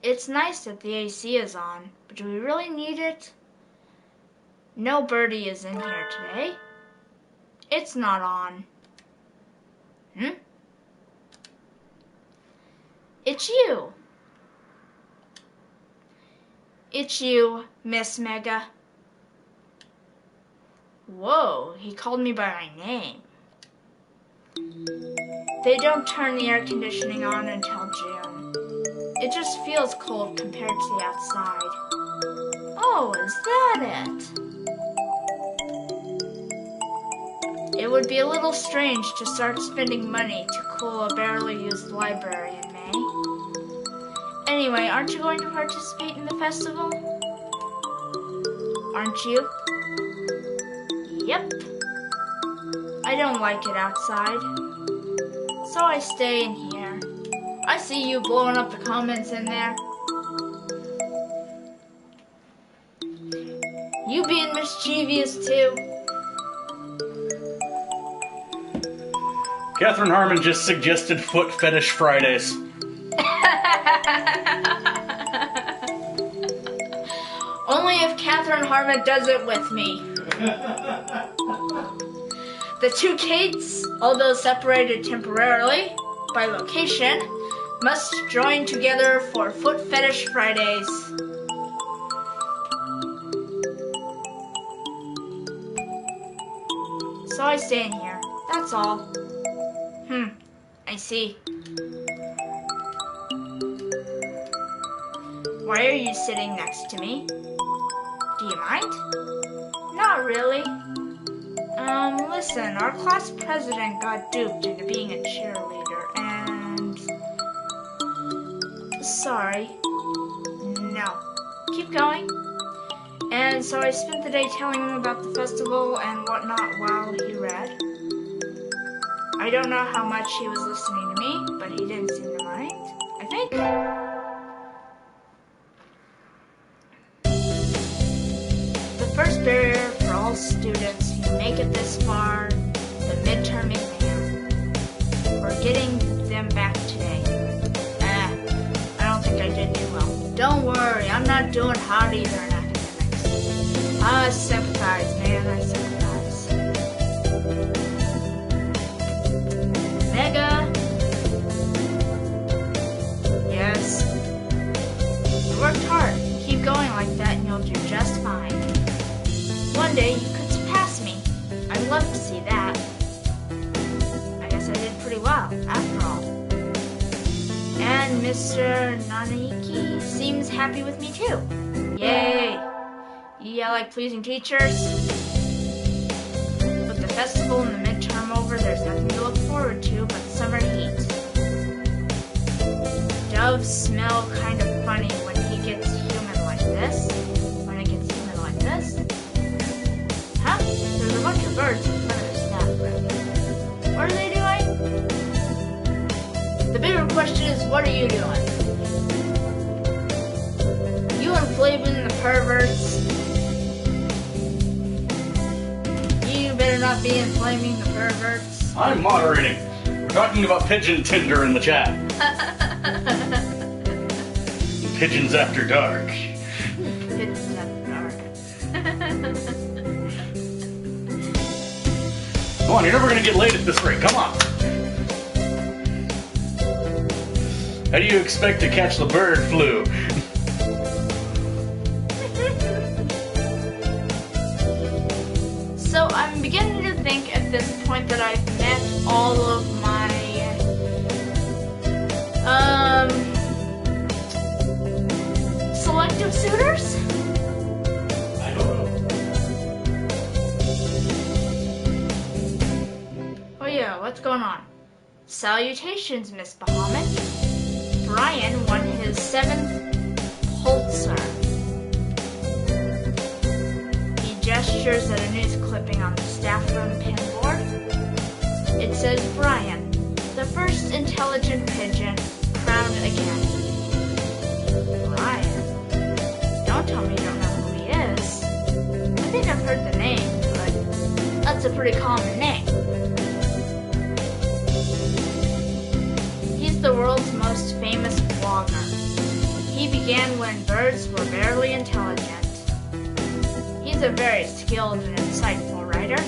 It's nice that the AC is on, but do we really need it? No birdie is in here today. It's not on. It's you. It's you, Miss Mega. Whoa, he called me by my name. They don't turn the air conditioning on until June. It just feels cold compared to the outside. Oh, is that it? It would be a little strange to start spending money to cool a barely used library in May. Anyway, aren't you going to participate in the festival? Aren't you? Yep. I don't like it outside, so I stay in here. I see you blowing up the comments in there. You being mischievous too. Catherine Harmon just suggested Foot Fetish Fridays. Only if Catherine Harmon does it with me. The two Kates, although separated temporarily by location, must join together for Foot Fetish Fridays. So I stay in here, that's all. I see. Why are you sitting next to me? Do you mind? Not really. Listen, our class president got duped into being a cheerleader, and... Sorry. No. Keep going. And so I spent the day telling him about the festival and whatnot while he read. I don't know how much he was listening to me, but he didn't seem to mind, I think. The first barrier for all students who make it this far, the midterm exam. We're getting them back today. I don't think I did too well. Don't worry, I'm not doing hot either in academics. I sympathize, man, I sympathize. Mega. see that. I guess I did pretty well, after all. And Mr. Naniki seems happy with me too. Yay! Yeah, I like pleasing teachers. With the festival and the midterm over, there's nothing to look forward to but summer heat. Doves smell kind of funny when he gets human like this. When it gets human like this. Huh? There's a bunch of birds in front of the staff room. What are they doing? The bigger question is, what are you doing? You and Flavin the perverts. You better not be inflaming the perverts. I'm moderating. We're talking about pigeon tinder in the chat. Pigeons after dark. Pigeons after dark. Come on, you're never gonna get late at this rate. Come on. How do you expect to catch the bird flu? So I'm beginning to think at this point that I've met all of my selective suitors? I don't know. Oh yeah, what's going on? Salutations, Miss Bahamut. Brian won his 7th Pulitzer. He gestures at a news clipping on the staff room pinboard. It says Brian, the first intelligent pigeon, crowned again. Brian? Don't tell me you don't know who he is. I think I've heard the name, but that's a pretty common name. He's the world's most famous blogger. He began when birds were barely intelligent. He's a very skilled and insightful writer.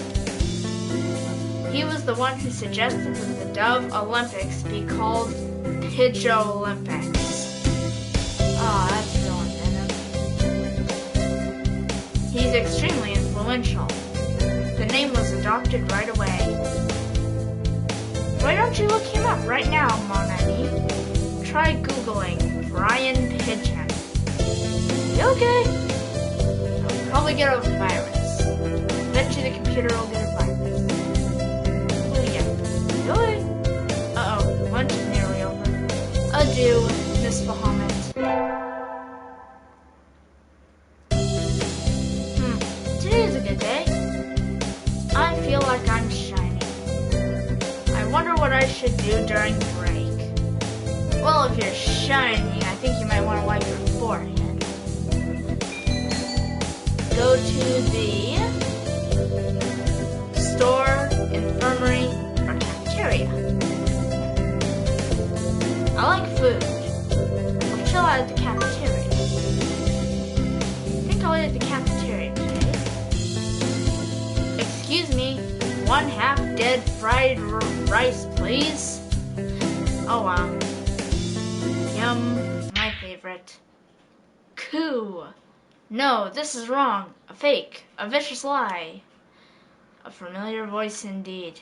He was the one who suggested that the Dove Olympics be called Pidgeot Olympics. Oh, that's so inventive. He's extremely influential. The name was adopted right away. Why don't you look him up right now, mon ami? Try Googling Brian Pigeon. Okay. You'll probably get a virus. Bet you the computer will get a virus. Oh yeah. Really? Uh-oh, lunch is nearly over. Adieu, Miss Bahamut. Today's a good day. I feel like I'm shining. I wonder what I should do during break. Well, if you're shining, I think you might want to wipe your forehead. Go to the store, infirmary, or cafeteria. I like food. I'll chill out at the cafeteria. I think I'll eat at the cafeteria today. Excuse me, 1/2 dead fried rice, please. Oh wow. Yum, my favorite. Coo. No, this is wrong. A fake. A vicious lie. A familiar voice indeed.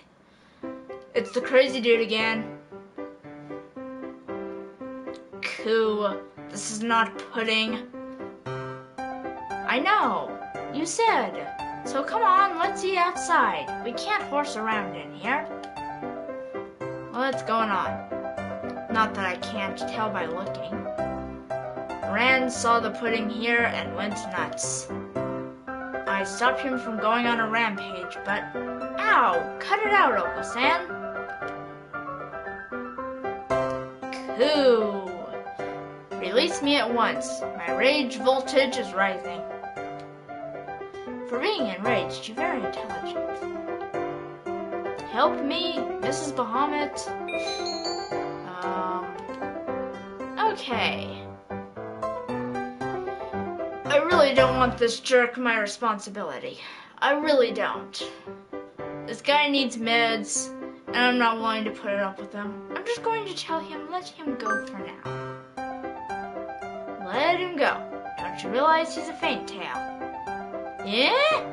It's the crazy dude again. Coo. This is not pudding. I know. You said. So come on, let's eat outside. We can't horse around in here. What's going on? Not that I can't tell by looking. Rand saw the pudding here and went nuts. I stopped him from going on a rampage, but... Ow! Cut it out, Opa-san! Coo! Release me at once. My rage voltage is rising. For being enraged, you're very intelligent. Help me, Mrs. Bahamut. Okay. I really don't want this jerk my responsibility. I really don't. This guy needs meds, and I'm not willing to put it up with him. I'm just going to tell him, let him go for now. Let him go. Don't you realize he's a faint tail? Yeah?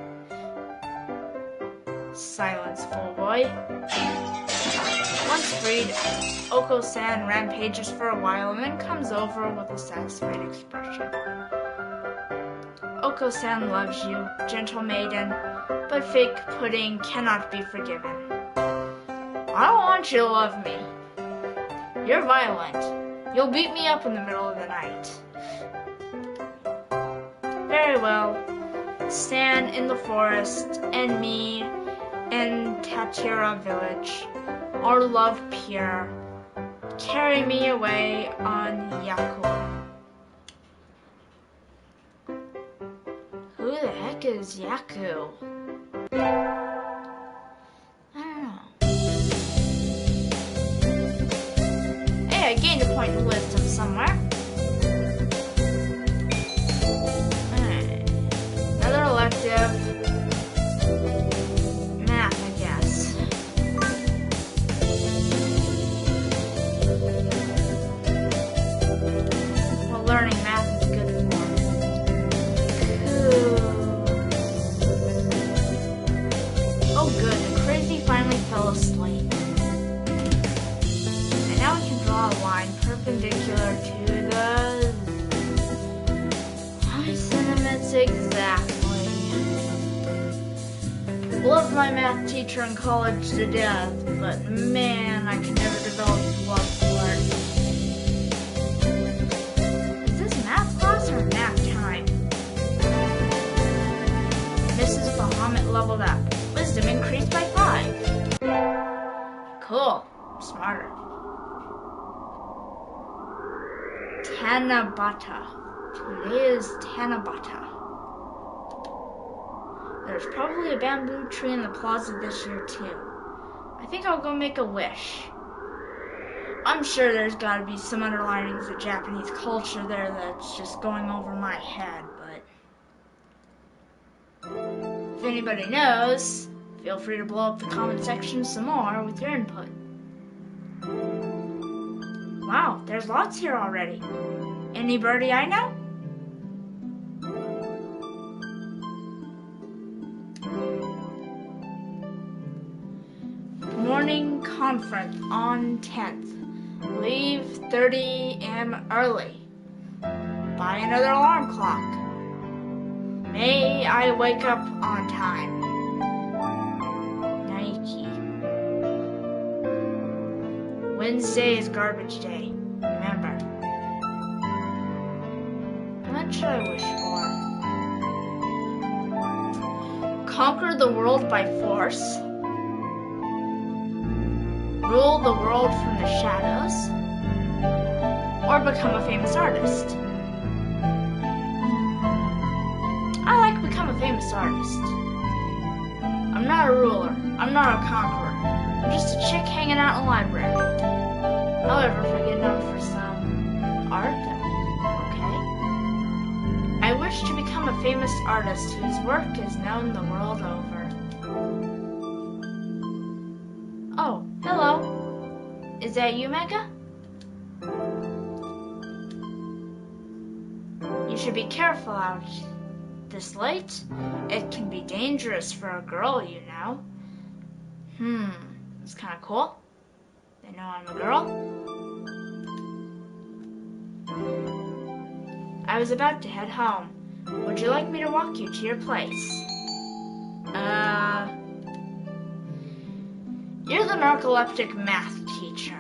silence, fool boy. Once freed, Oko-san rampages for a while and then comes over with a satisfied expression. Oko-san loves you, gentle maiden, but fake pudding cannot be forgiven. I don't want you to love me. You're violent. You'll beat me up in the middle of the night. Very well. Stan in the forest, and me in Tatira village. Our love pure. Carry me away on Yaku. Who the heck is Yaku? I don't know. Hey, I gained a point in wisdom somewhere. Another elective. Math, I guess. Well, learning math is good for me. Oh good, the crazy finally fell asleep. And now we can draw a line perpendicular to the high sentiments exactly. Loved my math teacher in college to death, but man, I could never develop love for it. Is this math class or nap time? Mrs. Bahamut leveled up. Wisdom increased by 5. Cool. Smarter. Tanabata. Today is Tanabata. There's probably a bamboo tree in the plaza this year too. I think I'll go make a wish. I'm sure there's gotta be some underlinings of Japanese culture there that's just going over my head, but if anybody knows, feel free to blow up the comment section some more with your input. Wow, there's lots here already. Any birdie I know? Morning conference on 10th. Leave 30 am early. Buy another alarm clock. May I wake up on time. Nike. Wednesday is garbage day. Remember. What should I wish for? Conquer the world by force. Rule the world from the shadows, or become a famous artist. I like become a famous artist. I'm not a ruler. I'm not a conqueror. I'm just a chick hanging out in a library. However, if I get known for some art, okay. I wish to become a famous artist whose work is known the world over. Oh, hello. Is that you, Mega? You should be careful out this late. It can be dangerous for a girl, you know. It's kind of cool. They know I'm a girl. I was about to head home. Would you like me to walk you to your place? You're the narcoleptic math teacher.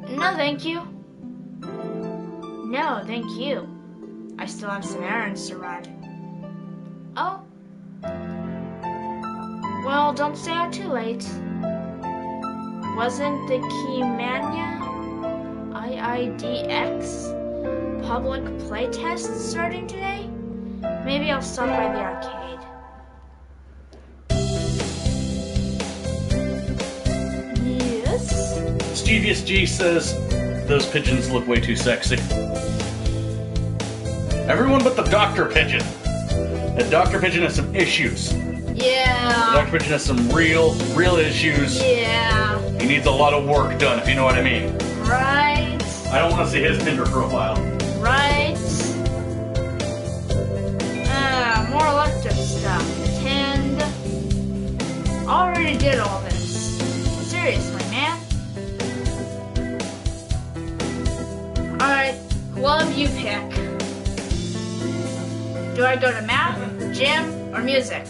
No, thank you. No, thank you. I still have some errands to run. Oh. Well, don't stay out too late. Wasn't the Keymania IIDX public playtest starting today? Maybe I'll stop by the arcade. Yes? Stevious G says, those pigeons look way too sexy. Everyone but the Dr. Pigeon. The Dr. Pigeon has some issues. Yeah. The Dr. Pigeon has some real issues. Yeah. He needs a lot of work done, if you know what I mean. Right. I don't want to see his Tinder profile. Right. More elective stuff. Attend seriously, man. Alright, club you pick. Do I go to math, gym, or music?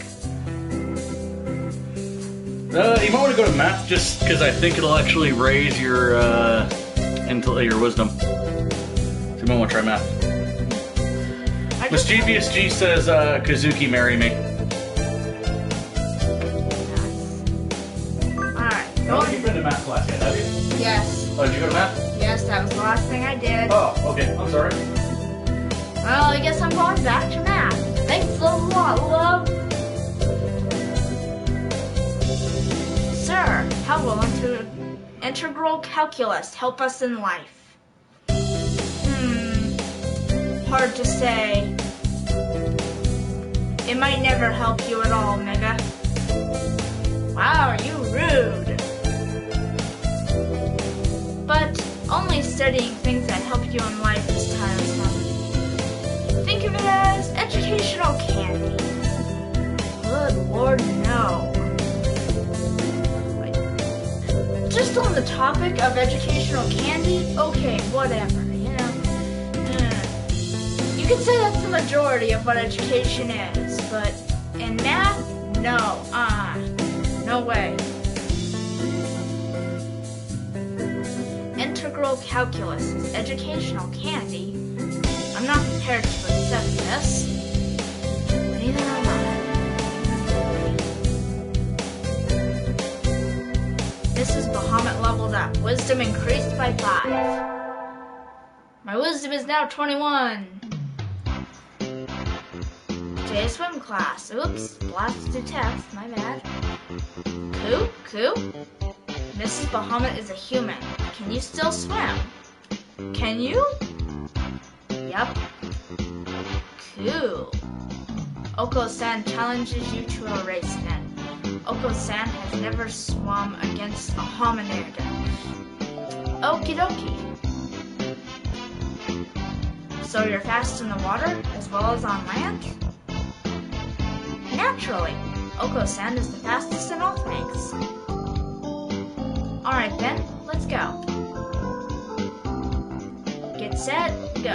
You might want to go to math just because I think it'll actually raise your wisdom. So you might want to try math. Mischievous G says, Kazuki, marry me. Nice. Alright. I don't think you've been to math class yet, have you? Yes. Oh, did you go to math? Yes, that was the last thing I did. Oh, okay. I'm sorry. Well, I guess I'm going back to math. Thanks a lot, love. Sir, how will integral calculus help us in life? Hard to say. It might never help you at all, Mega. Wow, are you rude? But only studying things that help you in life is tiresome. Think of it as educational candy. Good Lord, no. Just on the topic of educational candy, okay, whatever, you know. You could say that's the majority of what education is, but in math, no, no way. Integral calculus is educational candy. I'm not prepared to accept this. Neither am I. This is Bahamut leveled up. Wisdom increased by 5. My wisdom is now 21. Today's swim class. Oops, blasted text, my bad. Coo? Mrs. Bahamut is a human. Can you still swim? Can you? Yep. Cool. Oko-san challenges you to a race then. Oko-san has never swum against a hominid. Okie dokie. So you're fast in the water as well as on land? Naturally. Oko-san is the fastest in all things. Alright then, let's go. Get set, go.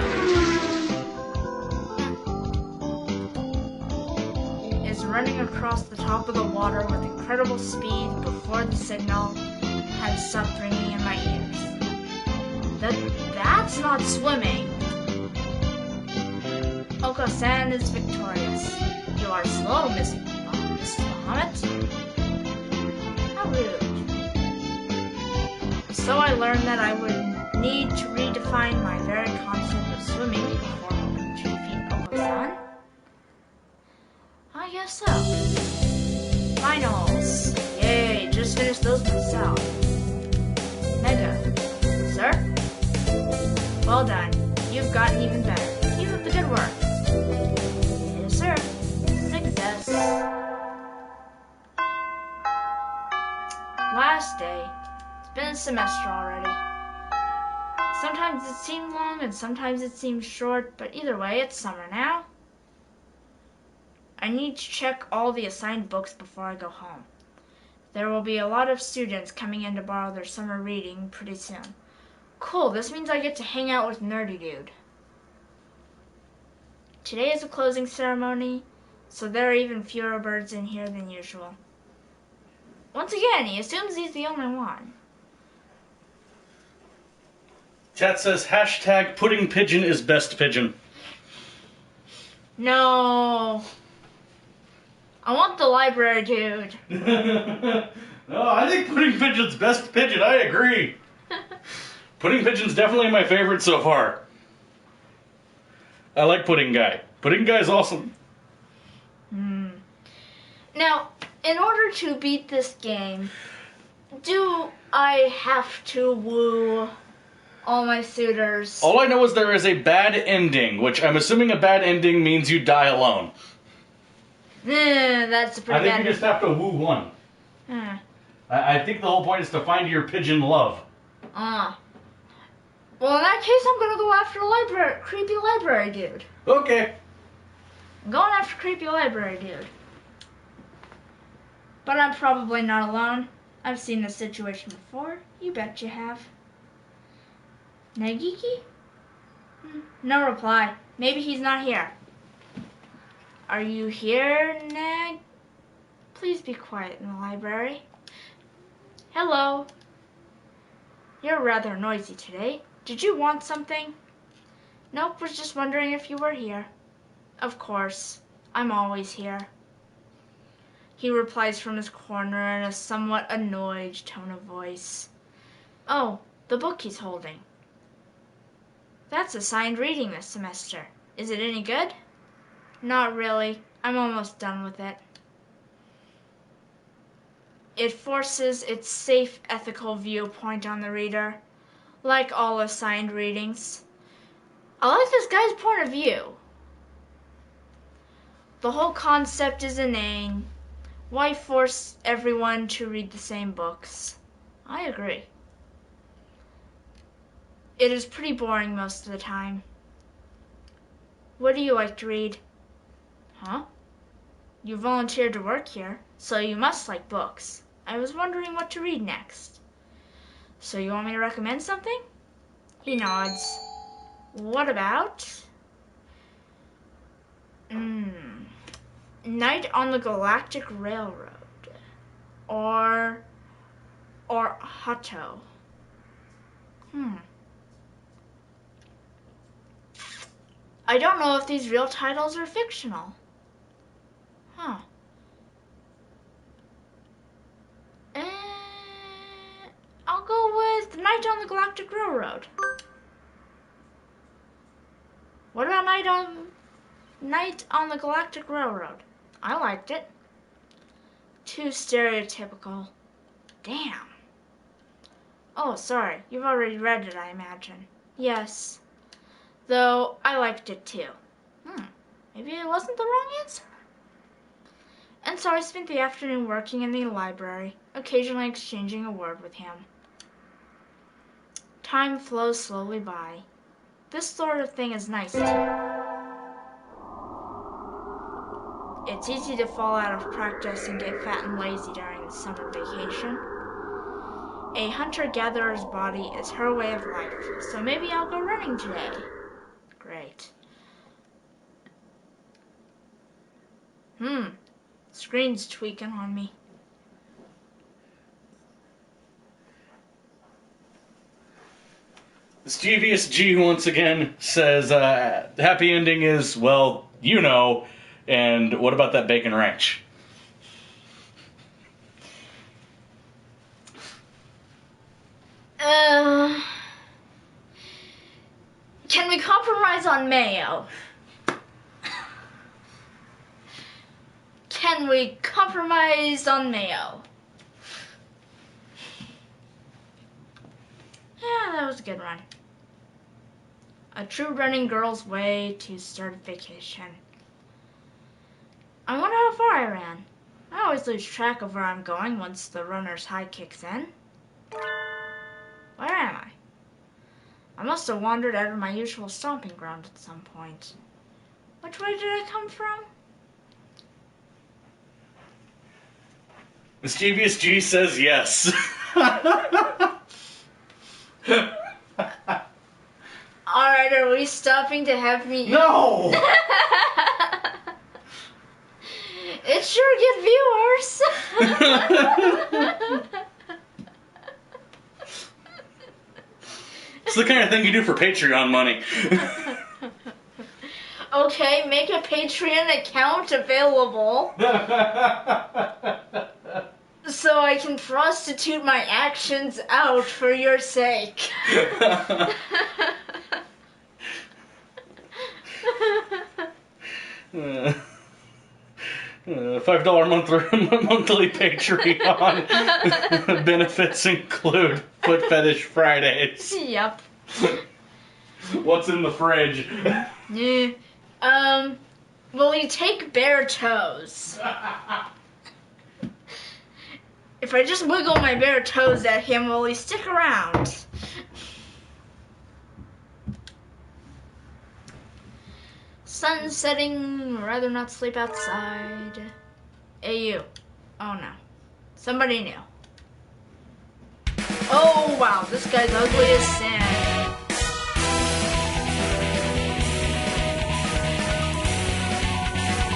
Is running across the top of the water with incredible speed before the signal had stopped ringing in my ears. That's not swimming. Oko-san is victorious. You are slow, Mrs. Bahamut. How rude. So I learned that I would need to redefine my very concept of swimming before hoping to defeat Oko-san. I guess so. Finals. Yay, just finished those myself. Mega. Sir? Well done. You've gotten even better. Keep up the good work. Yes, sir. Success. Last day. Been a semester already. Sometimes it seemed long and sometimes it seemed short, but either way, it's summer now. I need to check all the assigned books before I go home. There will be a lot of students coming in to borrow their summer reading pretty soon. Cool, this means I get to hang out with Nerdy Dude. Today is a closing ceremony, so there are even fewer birds in here than usual. Once again, he assumes he's the only one. Chat says, hashtag pudding pigeon is best pigeon. No. I want the library dude. No, I think pudding pigeon's best pigeon. I agree. Pudding pigeon's definitely my favorite so far. I like Pudding Guy. Pudding Guy's awesome. Now, in order to beat this game, do I have to woo all my suitors? All I know is there is a bad ending, which I'm assuming a bad ending means you die alone. That's a pretty bad. I think you just have to woo one. I think the whole point is to find your pigeon love. Well, in that case, I'm gonna go after creepy library dude. Okay. I'm going after creepy library dude. But I'm probably not alone. I've seen this situation before. You bet you have. Nagiki? No reply. Maybe he's not here. Are you here, Nag? Please be quiet in the library. Hello. You're rather noisy today. Did you want something? Nope, was just wondering if you were here. Of course. I'm always here. He replies from his corner in a somewhat annoyed tone of voice. Oh, the book he's holding. That's assigned reading this semester. Is it any good? Not really. I'm almost done with it. It forces its safe, ethical viewpoint on the reader, like all assigned readings. I like this guy's point of view. The whole concept is inane. Why force everyone to read the same books? I agree. It is pretty boring most of the time. What do you like to read? Huh? You volunteered to work here, so you must like books. I was wondering what to read next. So you want me to recommend something? He nods. What about? Night on the Galactic Railroad. Or Hato. I don't know if these real titles are fictional. Huh. I'll go with Night on the Galactic Railroad. What about Night on the Galactic Railroad? I liked it. Too stereotypical. Damn. Oh, sorry. You've already read it, I imagine. Yes. Though, I liked it too. Maybe it wasn't the wrong answer. And so I spent the afternoon working in the library, occasionally exchanging a word with him. Time flows slowly by. This sort of thing is nice too. It's easy to fall out of practice and get fat and lazy during the summer vacation. A hunter-gatherer's body is her way of life, so maybe I'll go running today. Great. Screen's tweaking on me. Mischievous G once again says, happy ending is, well, you know, and what about that bacon ranch? Can we compromise on mayo? Can we compromise on mayo? Yeah, that was a good run. A true running girl's way to start a vacation. I wonder how far I ran. I always lose track of where I'm going once the runner's high kicks in. Where am I? I must have wandered out of my usual stomping ground at some point. Which way did I come from? Mischievous G says yes. Alright, are we stopping to have me eat? No! It sure get viewers. It's the kind of thing you do for Patreon money. Okay, make a Patreon account available so I can prostitute my actions out for your sake. $5 monthly Patreon benefits include Foot Fetish Fridays. Yep. What's in the fridge? Will you take bare toes? If I just wiggle my bare toes at him, will he stick around? Sun setting, rather not sleep outside. Hey, you. Oh no. Somebody new. Oh wow, this guy's ugly as sin.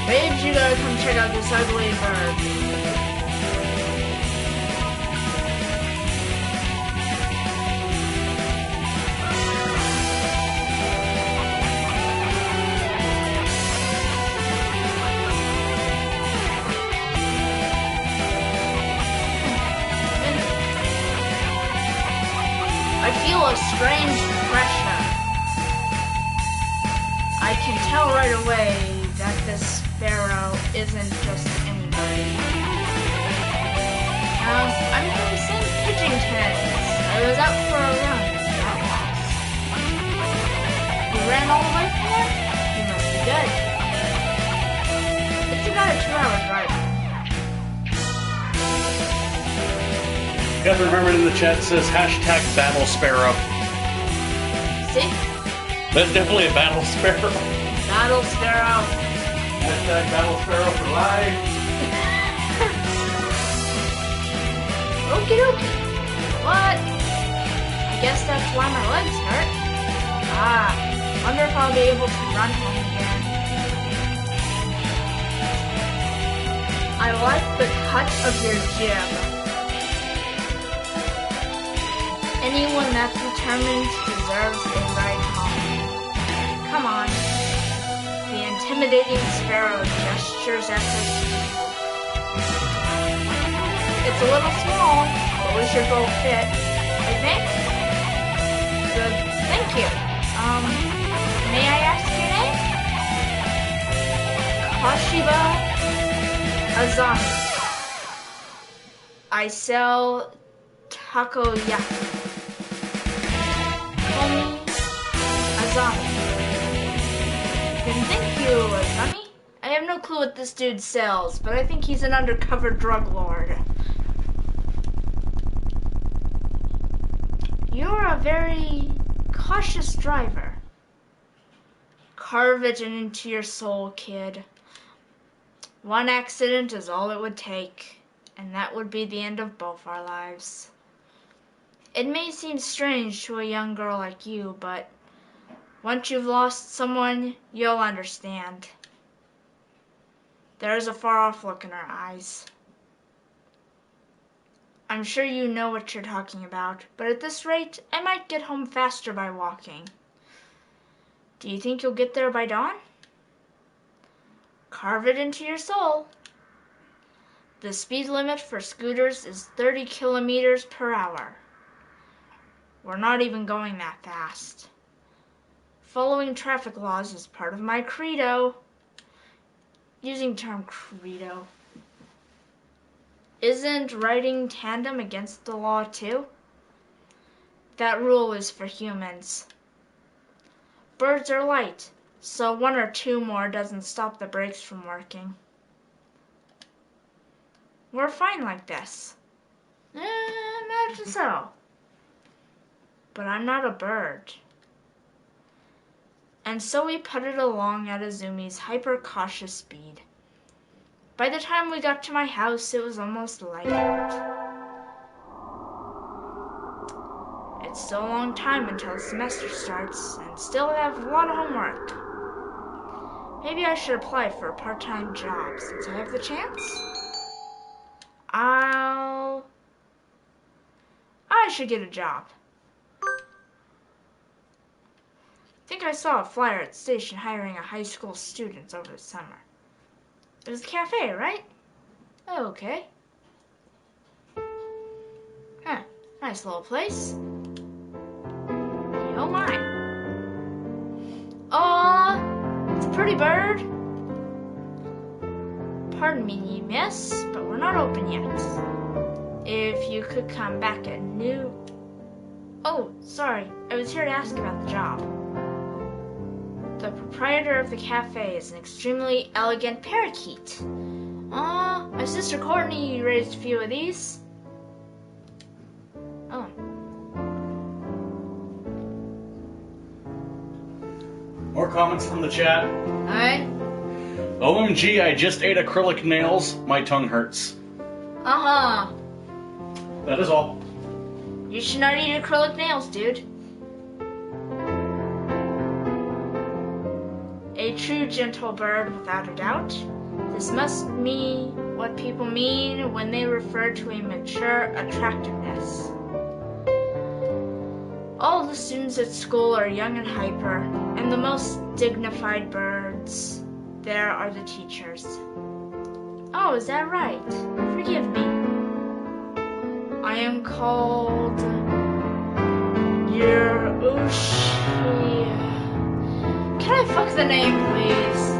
Babes, you gotta come check out this ugly bird. I feel a strange pressure. I can tell right away that this sparrow isn't just anybody. I'm from St. Pidgington's. I was out for a run and got lost. You ran all the way from there? You must be good. It's about a 2-hour drive. Got remembered in the chat says hashtag Battle Sparrow. See? That's definitely a Battle Sparrow. Battle Sparrow. Hashtag Battle Sparrow for life. Okie dokie. What? I guess that's why my legs hurt. Ah, wonder if I'll be able to run home again. I like the cut of your jib. Anyone that's determined deserves a ride home. Come on. The intimidating sparrow gestures at the speed. It's a little small, but we should both fit, I think. Good. Thank you. May I ask your name? Kashiba Azami. I sell takoyaki. Azami. Then thank you, Azami. I have no clue what this dude sells, but I think he's an undercover drug lord. You're a very cautious driver. Carve it into your soul, kid. One accident is all it would take, and that would be the end of both our lives. It may seem strange to a young girl like you, but once you've lost someone, you'll understand. There is a far-off look in her eyes. I'm sure you know what you're talking about, but at this rate, I might get home faster by walking. Do you think you'll get there by dawn? Carve it into your soul. The speed limit for scooters is 30 kilometers per hour. We're not even going that fast. Following traffic laws is part of my credo. Using the term credo. Isn't riding tandem against the law too? That rule is for humans. Birds are light, so 1 or 2 more doesn't stop the brakes from working. We're fine like this. Imagine so. But I'm not a bird. And so we putted along at Azumi's hyper-cautious speed. By the time we got to my house, it was almost light out. It's still a long time until the semester starts, and still have a lot of homework. Maybe I should apply for a part-time job since I have the chance. I should get a job. I think I saw a flyer at the station hiring a high school students over the summer. It was a cafe, right? Okay. Huh, nice little place. Oh my. It's a pretty bird. Pardon me, miss, but we're not open yet. If you could come back at noon. Oh, sorry, I was here to ask about the job. The proprietor of the cafe is an extremely elegant parakeet. My sister Courtney raised a few of these. Oh. More comments from the chat. Alright. OMG, I just ate acrylic nails. My tongue hurts. Uh-huh. That is all. You should not eat acrylic nails, dude. A true gentle bird, without a doubt. This must be what people mean when they refer to a mature attractiveness. All the students at school are young and hyper, and the most dignified birds there are the teachers. Oh, is that right? Forgive me. I am called Ushi. Can I fuck the name, please?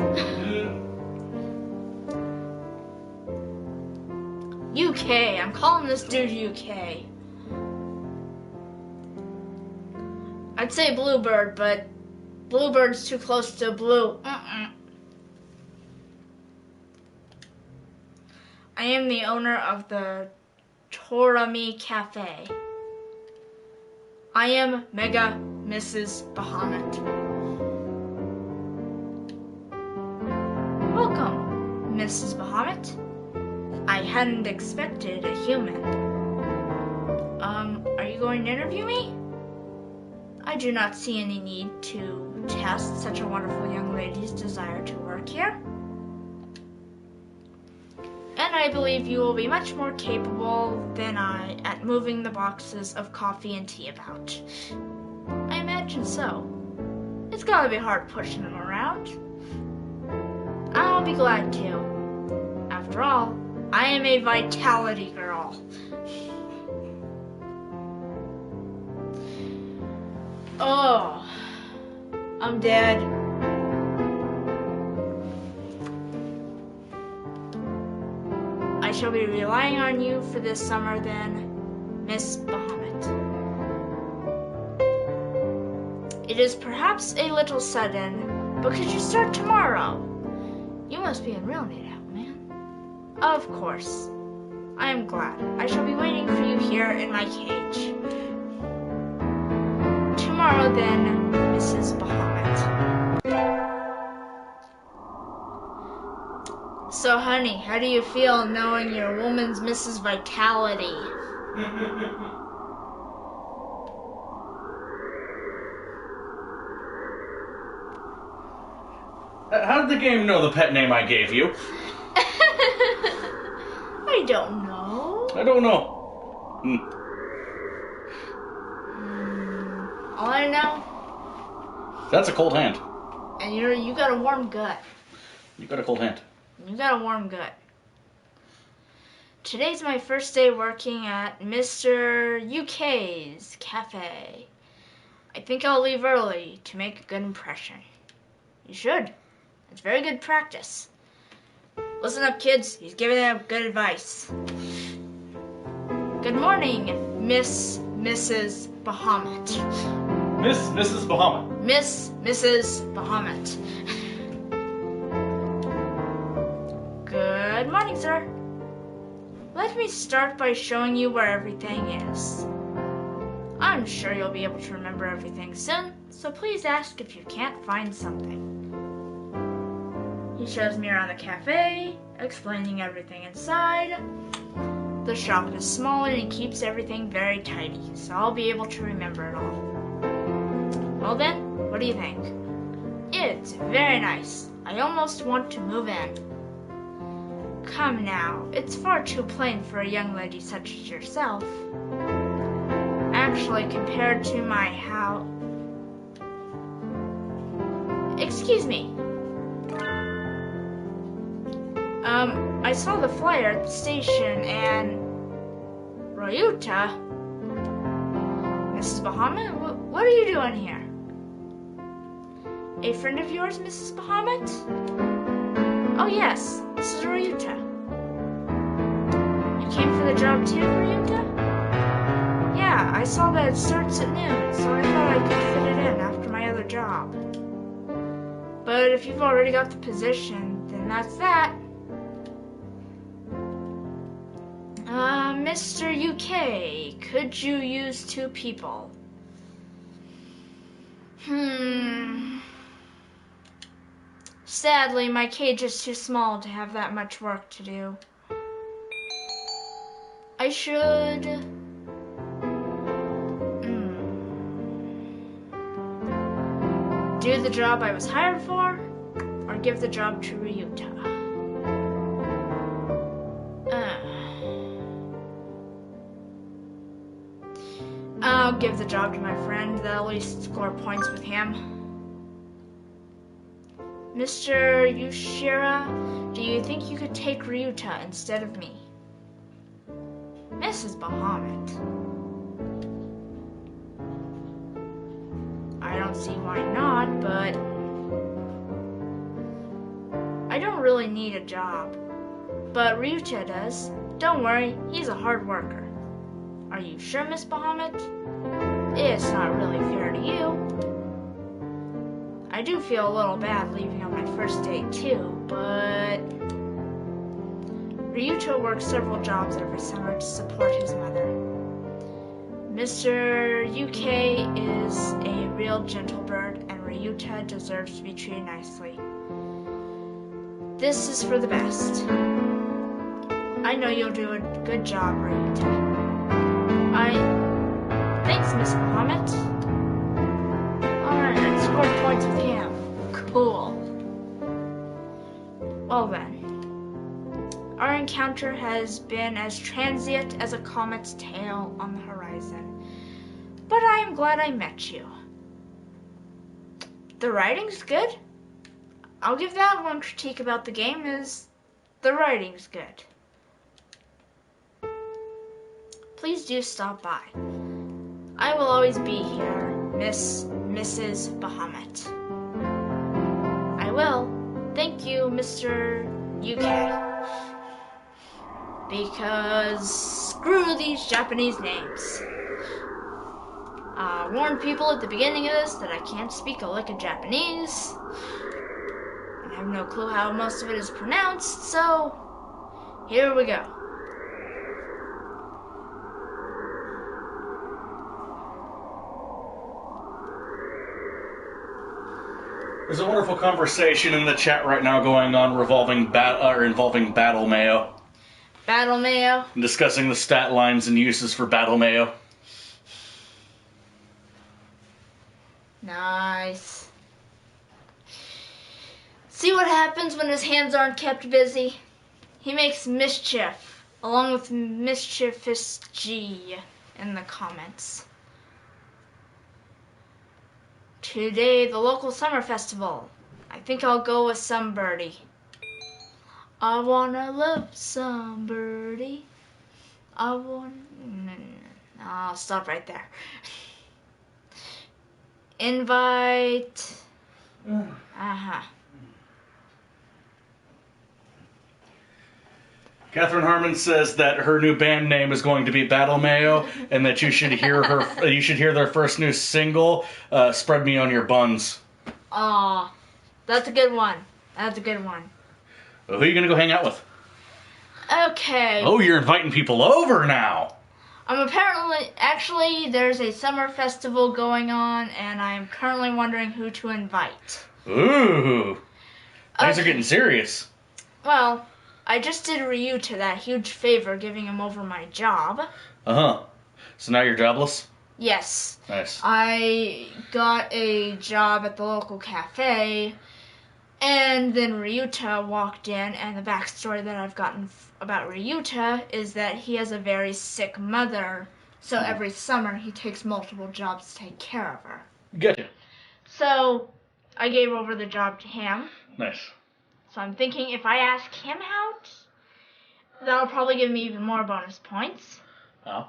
UK. I'm calling this dude UK. I'd say Bluebird, but Bluebird's too close to blue. I am the owner of the Torami Cafe. I am Mega Mrs. Bahamut. Welcome, Mrs. Bahamut. I hadn't expected a human. Are you going to interview me? I do not see any need to test such a wonderful young lady's desire to work here. And I believe you will be much more capable than I at moving the boxes of coffee and tea about. I imagine so. It's gotta be hard pushing them around. I'll be glad to. After all, I am a vitality girl. Oh, I'm dead. I shall be relying on you for this summer then, Miss Bahamut. It is perhaps a little sudden, but could you start tomorrow? You must be in real need, man. Of course. I am glad. I shall be waiting for you here in my cage. Tomorrow then, Mrs. Bahamut. So, honey, how do you feel knowing your woman's Mrs. Vitality? How did the game know the pet name I gave you? I don't know. I don't know. All I know, That's a cold hand. and you got a warm gut. You got a cold hand. You got a warm gut. Today's my first day working at Mr. UK's cafe. I think I'll leave early to make a good impression. You should. It's very good practice. Listen up, kids. He's giving them good advice. Good morning, Mrs. Bahamut. Mrs. Bahamut. Mrs. Bahamut. Good morning, sir. Let me start by showing you where everything is. I'm sure you'll be able to remember everything soon, so please ask if you can't find something. He shows me around the cafe, explaining everything inside. The shop is small and he keeps everything very tidy, so I'll be able to remember it all. Well then, what do you think? It's very nice. I almost want to move in. Come now, it's far too plain for a young lady such as yourself. Actually, compared to my house... Excuse me. I saw the flyer at the station and... Ryuta? Mrs. Bahamut, what are you doing here? A friend of yours, Mrs. Bahamut? Oh yes, this is Ryuta. You came for the job too, Ryuta? Yeah, I saw that it starts at noon, so I thought I could fit it in after my other job. But if you've already got the position, then that's that. Mr. UK, could you use 2 people? Sadly, my cage is too small to have that much work to do. I should Do the job I was hired for, or give the job to Ryuta? I'll give the job to my friend. That'll at least score points with him. Mr. Yushira, do you think you could take Ryuta instead of me? Mrs. Bahamut. I don't see why not, but I don't really need a job. But Ryuta does. Don't worry, he's a hard worker. Are you sure, Miss Bahamut? It's not really fair to you. I do feel a little bad leaving on my first date too, but Ryuta works several jobs every summer to support his mother. Mr. UK is a real gentle bird, and Ryuta deserves to be treated nicely. This is for the best. I know you'll do a good job, Ryuta. Thanks, Miss Bahamut. Alright, I scored points with him. Cool. Well then, our encounter has been as transient as a comet's tail on the horizon. But I am glad I met you. The writing's good. I'll give that one critique about the game is the writing's good. Please do stop by. I will always be here, Mrs. Bahamut. I will. Thank you, Mr. UK. Because screw these Japanese names. I warned people at the beginning of this that I can't speak a lick of Japanese. I have no clue how most of it is pronounced, so here we go. There's a wonderful conversation in the chat right now going on involving Battle Mayo. Battle Mayo. Discussing the stat lines and uses for Battle Mayo. Nice. See what happens when his hands aren't kept busy? He makes mischief, along with Mischievous G in the comments. Today, the local summer festival. I think I'll go with some birdie. I wanna love somebody. I'll stop right there. Invite. Catherine Harmon says that her new band name is going to be Battle Mayo, and that you should hear their first new single, "Spread Me on Your Buns." Aw, that's a good one. That's a good one. Well, who are you gonna go hang out with? Okay. Oh, you're inviting people over now. Actually, there's a summer festival going on, and I'm currently wondering who to invite. Ooh, things are getting serious. Well, I just did Ryuta that huge favor giving him over my job. Uh-huh. So now you're jobless? Yes. Nice. I got a job at the local cafe, and then Ryuta walked in, and the backstory that I've gotten about Ryuta is that he has a very sick mother, so every summer he takes multiple jobs to take care of her. Gotcha. So I gave over the job to him. Nice. So I'm thinking if I ask him out, that'll probably give me even more bonus points. Oh.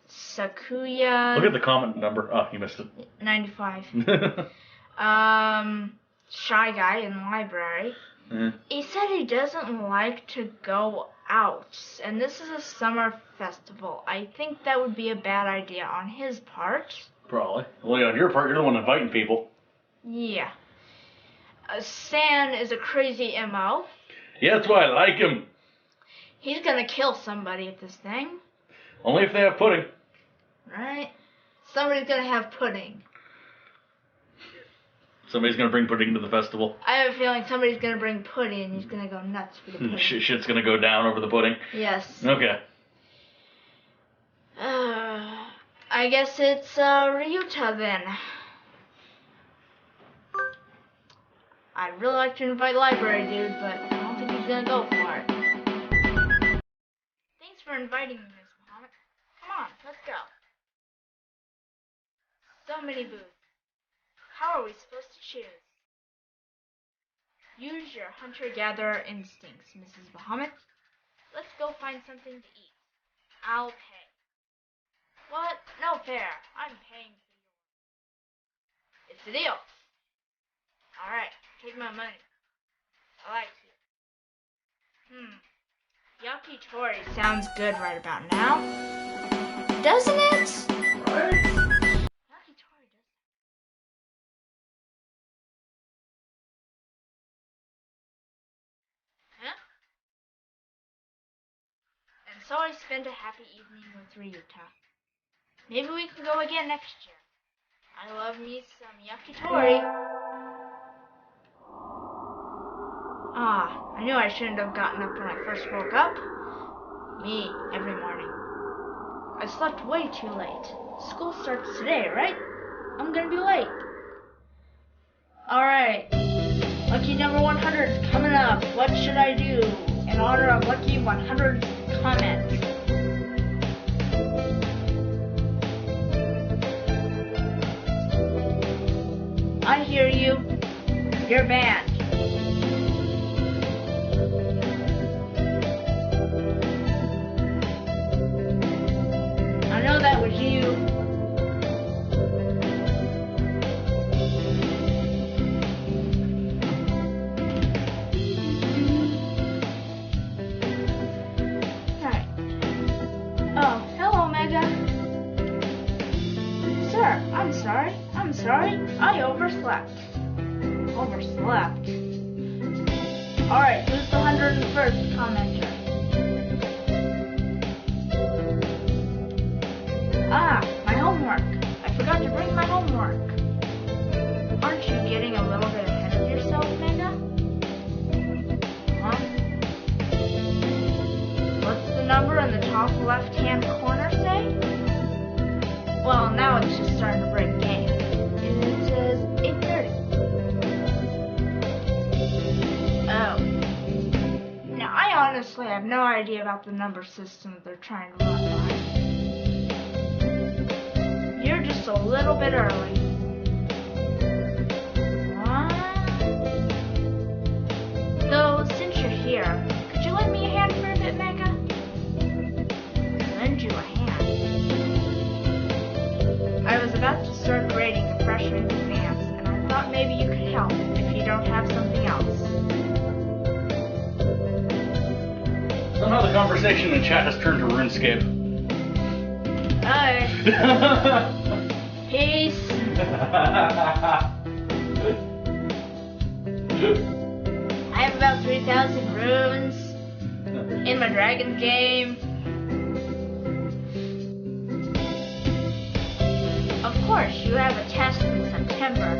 Sakuya. Look at the comment number. Oh, you missed it. 95. Shy guy in the library. He said he doesn't like to go out, and this is a summer festival. I think that would be a bad idea on his part. Probably. Well, on your part, you're the one inviting people. Yeah. San is a crazy MO. Yeah, that's why I like him. He's gonna kill somebody at this thing. Only if they have pudding. Right? Somebody's gonna have pudding. Somebody's gonna bring pudding to the festival. I have a feeling somebody's gonna bring pudding and he's gonna go nuts for the pudding. Shit's gonna go down over the pudding? Yes. Okay. I guess it's Ryuta then. I'd really like to invite Library Dude, but I don't think he's gonna go for it. Thanks for inviting me, Miss Muhammad. Come on, let's go. So many booths. How are we supposed to choose? Use your hunter-gatherer instincts, Mrs. Muhammad. Let's go find something to eat. I'll pay. What? No fair. I'm paying for yours. It's a deal. Alright, take my money. I like you. Yakitori sounds good right about now. Doesn't it? Right? Yakitori does. Huh? And so I spent a happy evening with Ryuta. Maybe we can go again next year. I love me some yakitori. I knew I shouldn't have gotten up when I first woke up. Me, every morning. I slept way too late. School starts today, right? I'm gonna be late. Alright. Lucky number 100 is coming up. What should I do in honor of Lucky 100 comments? I hear you. You're banned. I know that was you. Right. Oh, hello, Mega. Sir, I'm sorry. I overslept. Overslept? Alright, who's the 101st commenter? My homework. I forgot to bring my homework. Aren't you getting a little bit ahead of yourself, Mega? Huh? What's the number in the top left-hand corner say? Well, now it's just starting to break game. It says 8:30. Oh. Now, I honestly have no idea about the number system that they're trying to run by. You're just a little bit early. What? Though, since you're here, could you lend me a hand for a bit, Mega? Lend you a hand? I was about to start grading the freshman exams, and I thought maybe you could help if you don't have something else. Somehow the conversation in chat has turned to RuneScape. Bye. Peace. I have about 3,000 runes in my dragon game. Of course, you have a test in September,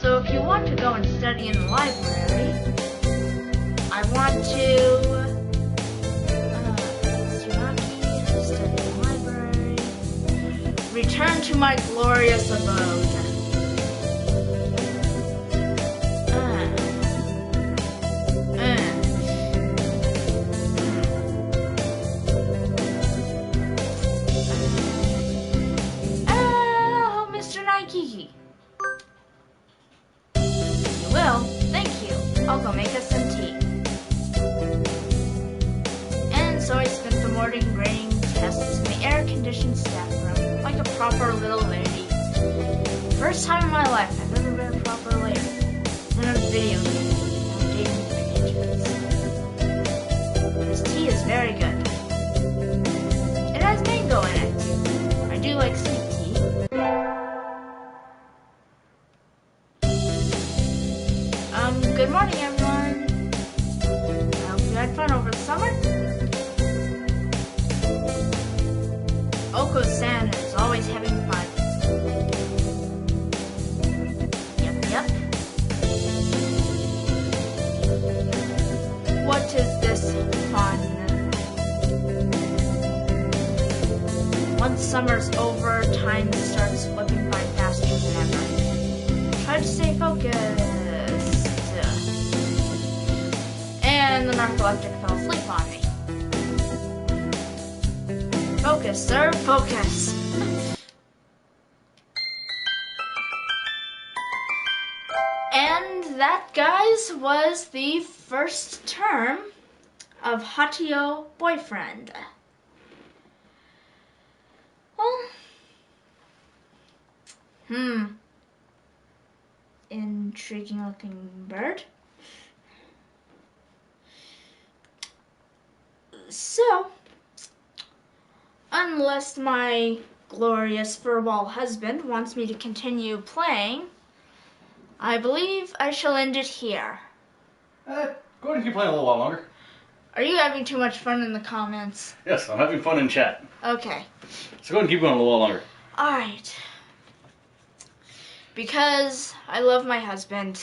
so if you want to go and study in the library, I want to study in the library, return to my glorious abode. Kiki. You will? Thank you. I'll go make us some tea. And so I spent the morning grading tests in the air-conditioned staff room, like a proper little lady. First time in my life I've ever been a proper lady. In a video game, now dating pages. This tea is very good. It has mango in it. I do like sweet tea. Good morning, everyone. I hope you had fun over the summer. Oko-san is always having fun. Yep. What is this fun? Once summer's over, time starts slipping by faster than ever. Try to stay focused. the narcoleptic fell asleep on me. Focus, sir, focus. And that, guys, was the first term of Hatoful Boyfriend. Well, intriguing looking bird. So, unless my glorious furball husband wants me to continue playing, I believe I shall end it here. Go ahead and keep playing a little while longer. Are you having too much fun in the comments? Yes, I'm having fun in chat. Okay. So go ahead and keep going a little while longer. Alright. Because I love my husband.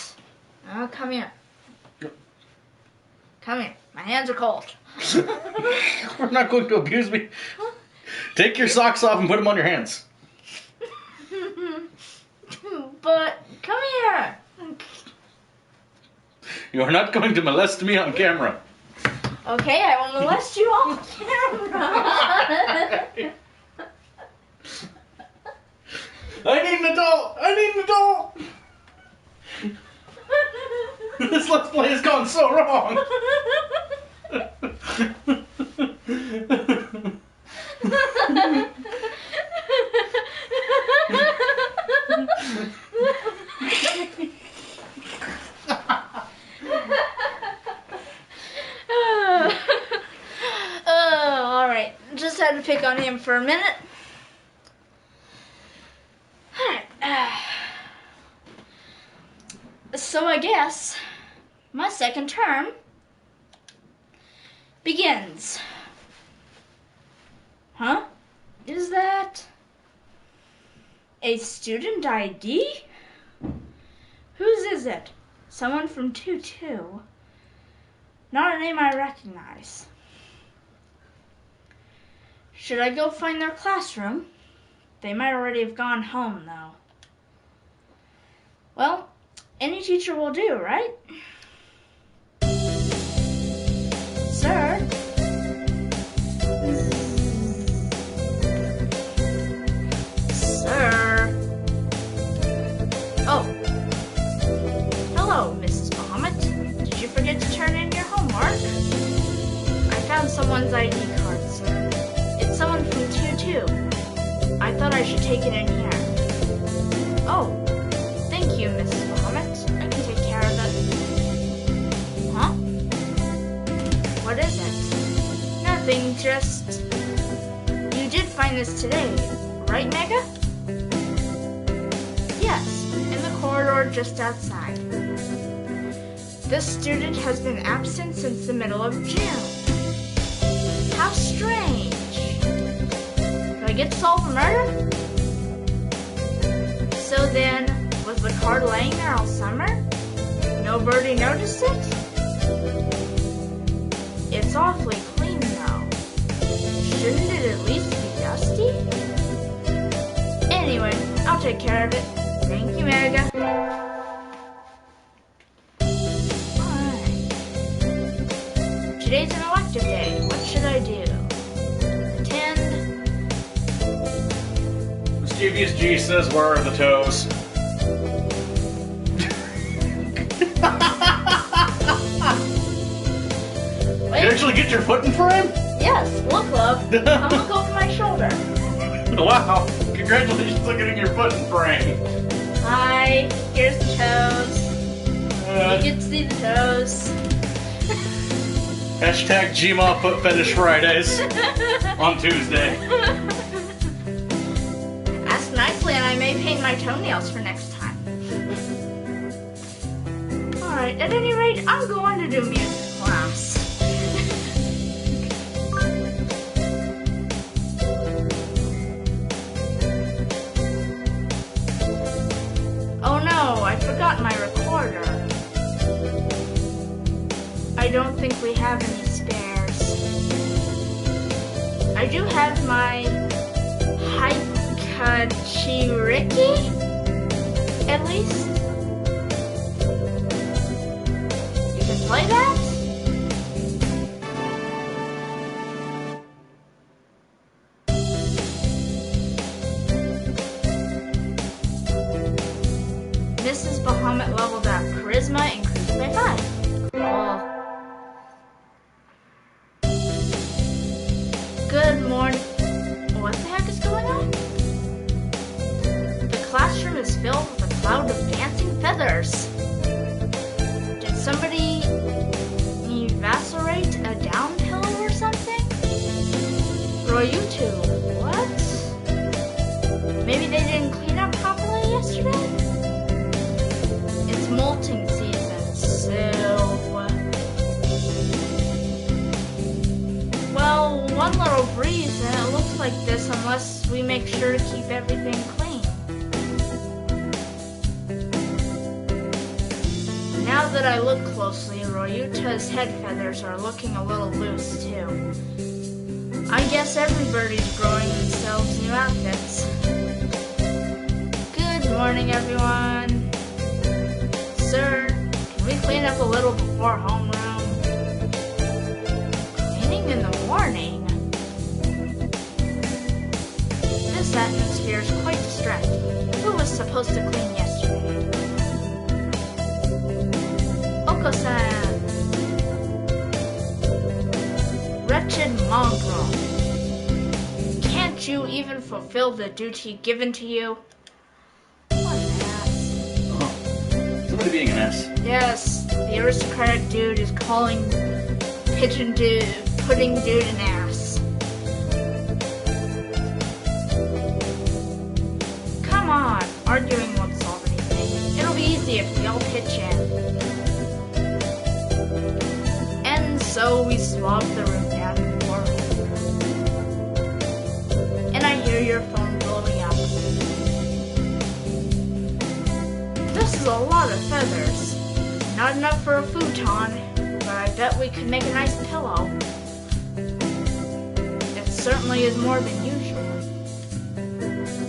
Oh, come here. Yep. Come here. My hands are cold. We're not going to abuse me. Take your socks off and put them on your hands. But, come here. You are not going to molest me on camera. Okay, I will molest you on camera. I need an adult! I need an adult! This Let's Play has gone so wrong! Alright, just had to pick on him for a minute. So I guess my second term begins. Huh? Is that a student ID? Whose is it? Someone from 2-2. Not a name I recognize. Should I go find their classroom? They might already have gone home, though. Well, any teacher will do, right? Sir? Sir? Oh. Hello, Mrs. Mohammed. Did you forget to turn in your homework? I found someone's ID card, sir. It's someone from 2-2. I thought I should take it in here. Oh. Thank you, Mrs. Mohammed. I can take care of it. Huh? What is it? Nothing, just... You did find this today, right, Mega? Yes, in the corridor just outside. This student has been absent since the middle of June. How strange. Do I get to solve a murder? So then... Was the card laying there all summer? Nobody noticed it? It's awfully clean though. Shouldn't it at least be dusty? Anyway, I'll take care of it. Thank you, Mega. Alright. Today's an elective day. What should I do? Attend. Mischievous G says, where are the toes? Wait. You actually get your foot in frame? Yes, look, love. I'll look over my shoulder. Wow. Congratulations on getting your foot in frame. Hi, here's the toes. You can see the toes. Hashtag Gma Foot Fetish Fridays on Tuesday. Ask nicely and I may paint my toenails for next time. Alright, at any rate, I'm going to do music class. Oh no, I forgot my recorder. I don't think we have any spares. I do have my Haikachiriki, at least. You can play that? like this unless we make sure to keep everything clean. Now that I look closely, Royuta's head feathers are looking a little loose too. I guess everybody's growing themselves new outfits. Good morning, everyone. Sir, can we clean up a little before homeroom? Cleaning in the morning? This atmosphere is quite distracting. Who was supposed to clean yesterday? Oko-san. Wretched mongrel. Can't you even fulfill the duty given to you? What an ass. Oh, somebody being an ass. Yes, the aristocratic dude is calling pigeon dude, pudding dude an ass. Come on, arguing won't solve anything. It'll be easy if we all pitch in. And so we swab the room down before. And I hear your phone blowing up. This is a lot of feathers. Not enough for a futon, but I bet we could make a nice pillow. It certainly is more than usual.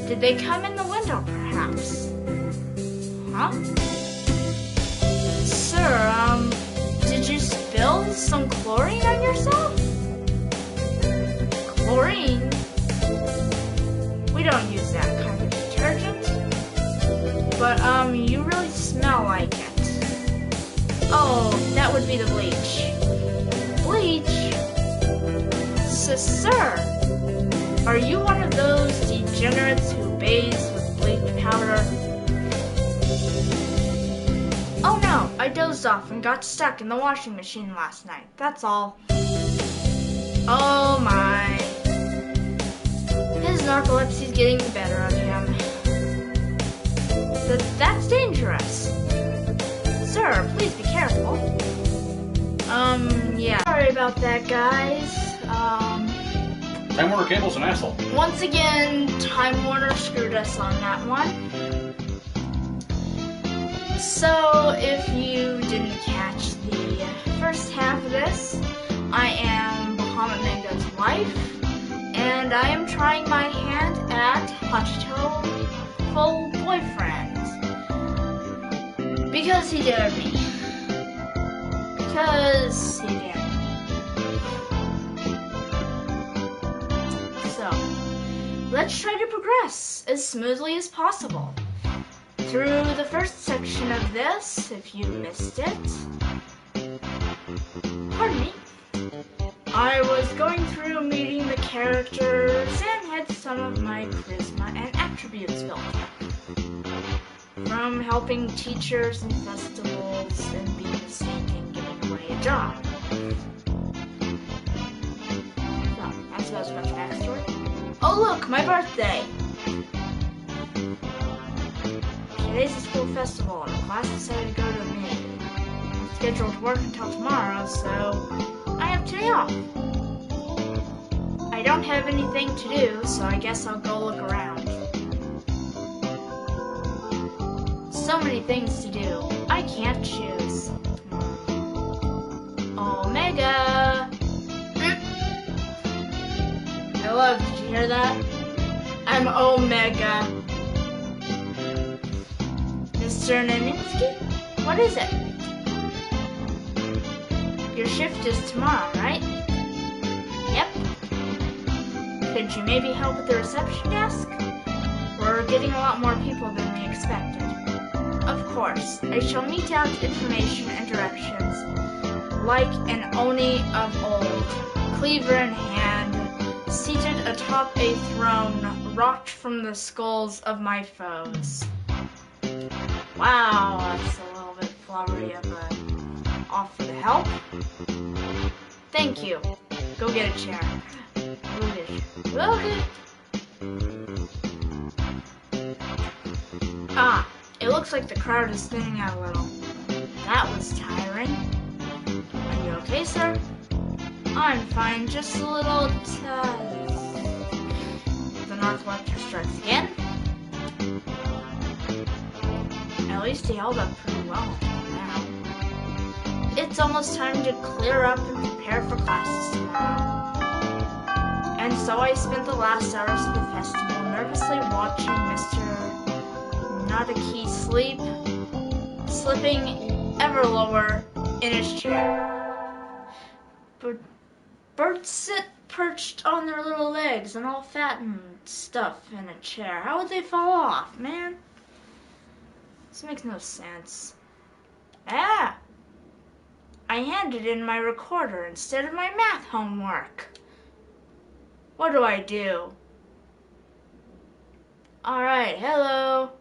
Did they come in the window, perhaps? Huh? Sir, did you spill some chlorine on yourself? Chlorine? We don't use that kind of detergent. But, you really smell like it. Oh, that would be the bleach. Bleach? Sir, are you one of those degenerates who bathes with bleach powder? Oh no, I dozed off and got stuck in the washing machine last night. That's all. Oh my. His narcolepsy's getting the better of him. That's dangerous. Sir, please be careful. Yeah. Sorry about that, guys. Time Warner Cable's an asshole. Once again, Time Warner screwed us on that one. So, if you didn't catch the first half of this, I am Bahamut Mango's wife, and I am trying my hand at Hatoful Boyfriend. Because he dared me. Because he dared me. So, let's try to progress as smoothly as possible. Through the first section of this, if you missed it, pardon me, I was going through meeting the characters and had some of my charisma and attributes built up. From helping teachers and festivals and being a saint and giving away a job. So, that's about as much backstory. Oh look, my birthday! Today's a school festival, and the class decided to go to a meeting. I'm scheduled to work until tomorrow, so I have today off. I don't have anything to do, so I guess I'll go look around. So many things to do. I can't choose. Omega! Hello, did you hear that? I'm Omega. Mr. Naninsky? What is it? Your shift is tomorrow, right? Yep. Could you maybe help at the reception desk? We're getting a lot more people than we expected. Of course, I shall mete out information and directions, like an Oni of old, cleaver in hand, seated atop a throne wrought from the skulls of my foes. Wow, that's a little bit flowery of a offer to help. Thank you. Go get a chair. Okay. Ah, it looks like the crowd is thinning out a little. That was tiring. Are you okay, sir? I'm fine, just a little North Lecter strikes again. At least he held up pretty well now. It's almost time to clear up and prepare for classes tomorrow. And so I spent the last hours of the festival nervously watching Mr. Nadaki slipping ever lower in his chair. But birds sit perched on their little legs and all fat and stuff in a chair. How would they fall off, man? This makes no sense. I handed in my recorder instead of my math homework. What do I do? Alright, hello.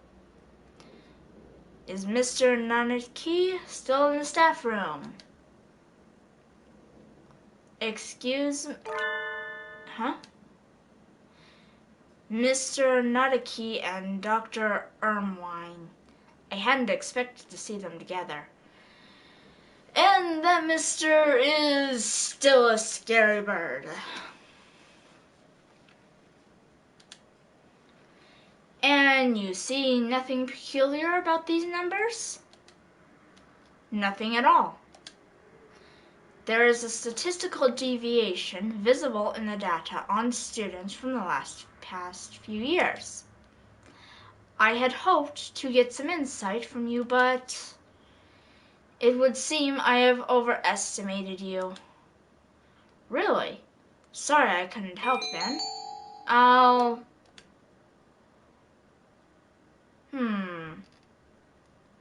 Is Mr. Nanaki still in the staff room? Excuse me? Huh? Mr. Nadaki and Dr. Ermwine. I hadn't expected to see them together. And that Mr. is still a scary bird. And you see nothing peculiar about these numbers? Nothing at all. There is a statistical deviation visible in the data on students from the past few years. I had hoped to get some insight from you, but it would seem I have overestimated you. Really? Sorry I couldn't help then.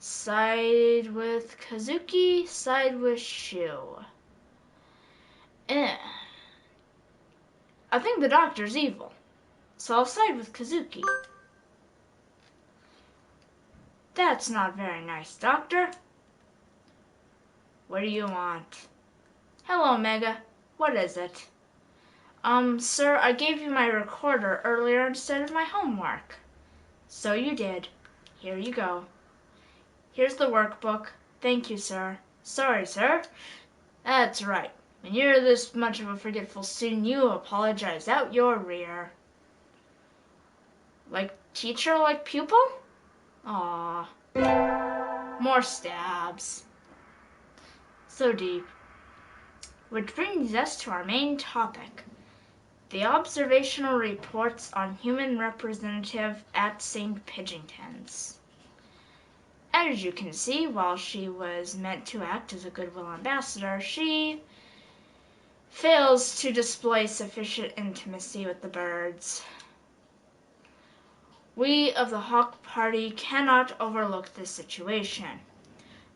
Side with Kazuki, side with Shu. I think the doctor's evil, so I'll side with Kazuki. That's not very nice, Doctor. What do you want? Hello, Mega. What is it? Sir, I gave you my recorder earlier instead of my homework. So you did. Here you go. Here's the workbook. Thank you, sir. Sorry, sir. That's right. When you're this much of a forgetful student, you apologize out your rear. Like teacher, like pupil? Aww. More stabs. So deep. Which brings us to our main topic. The observational reports on human representative at St. Pidgington's. As you can see, while she was meant to act as a goodwill ambassador, she fails to display sufficient intimacy with the birds. We of the Hawk Party cannot overlook this situation.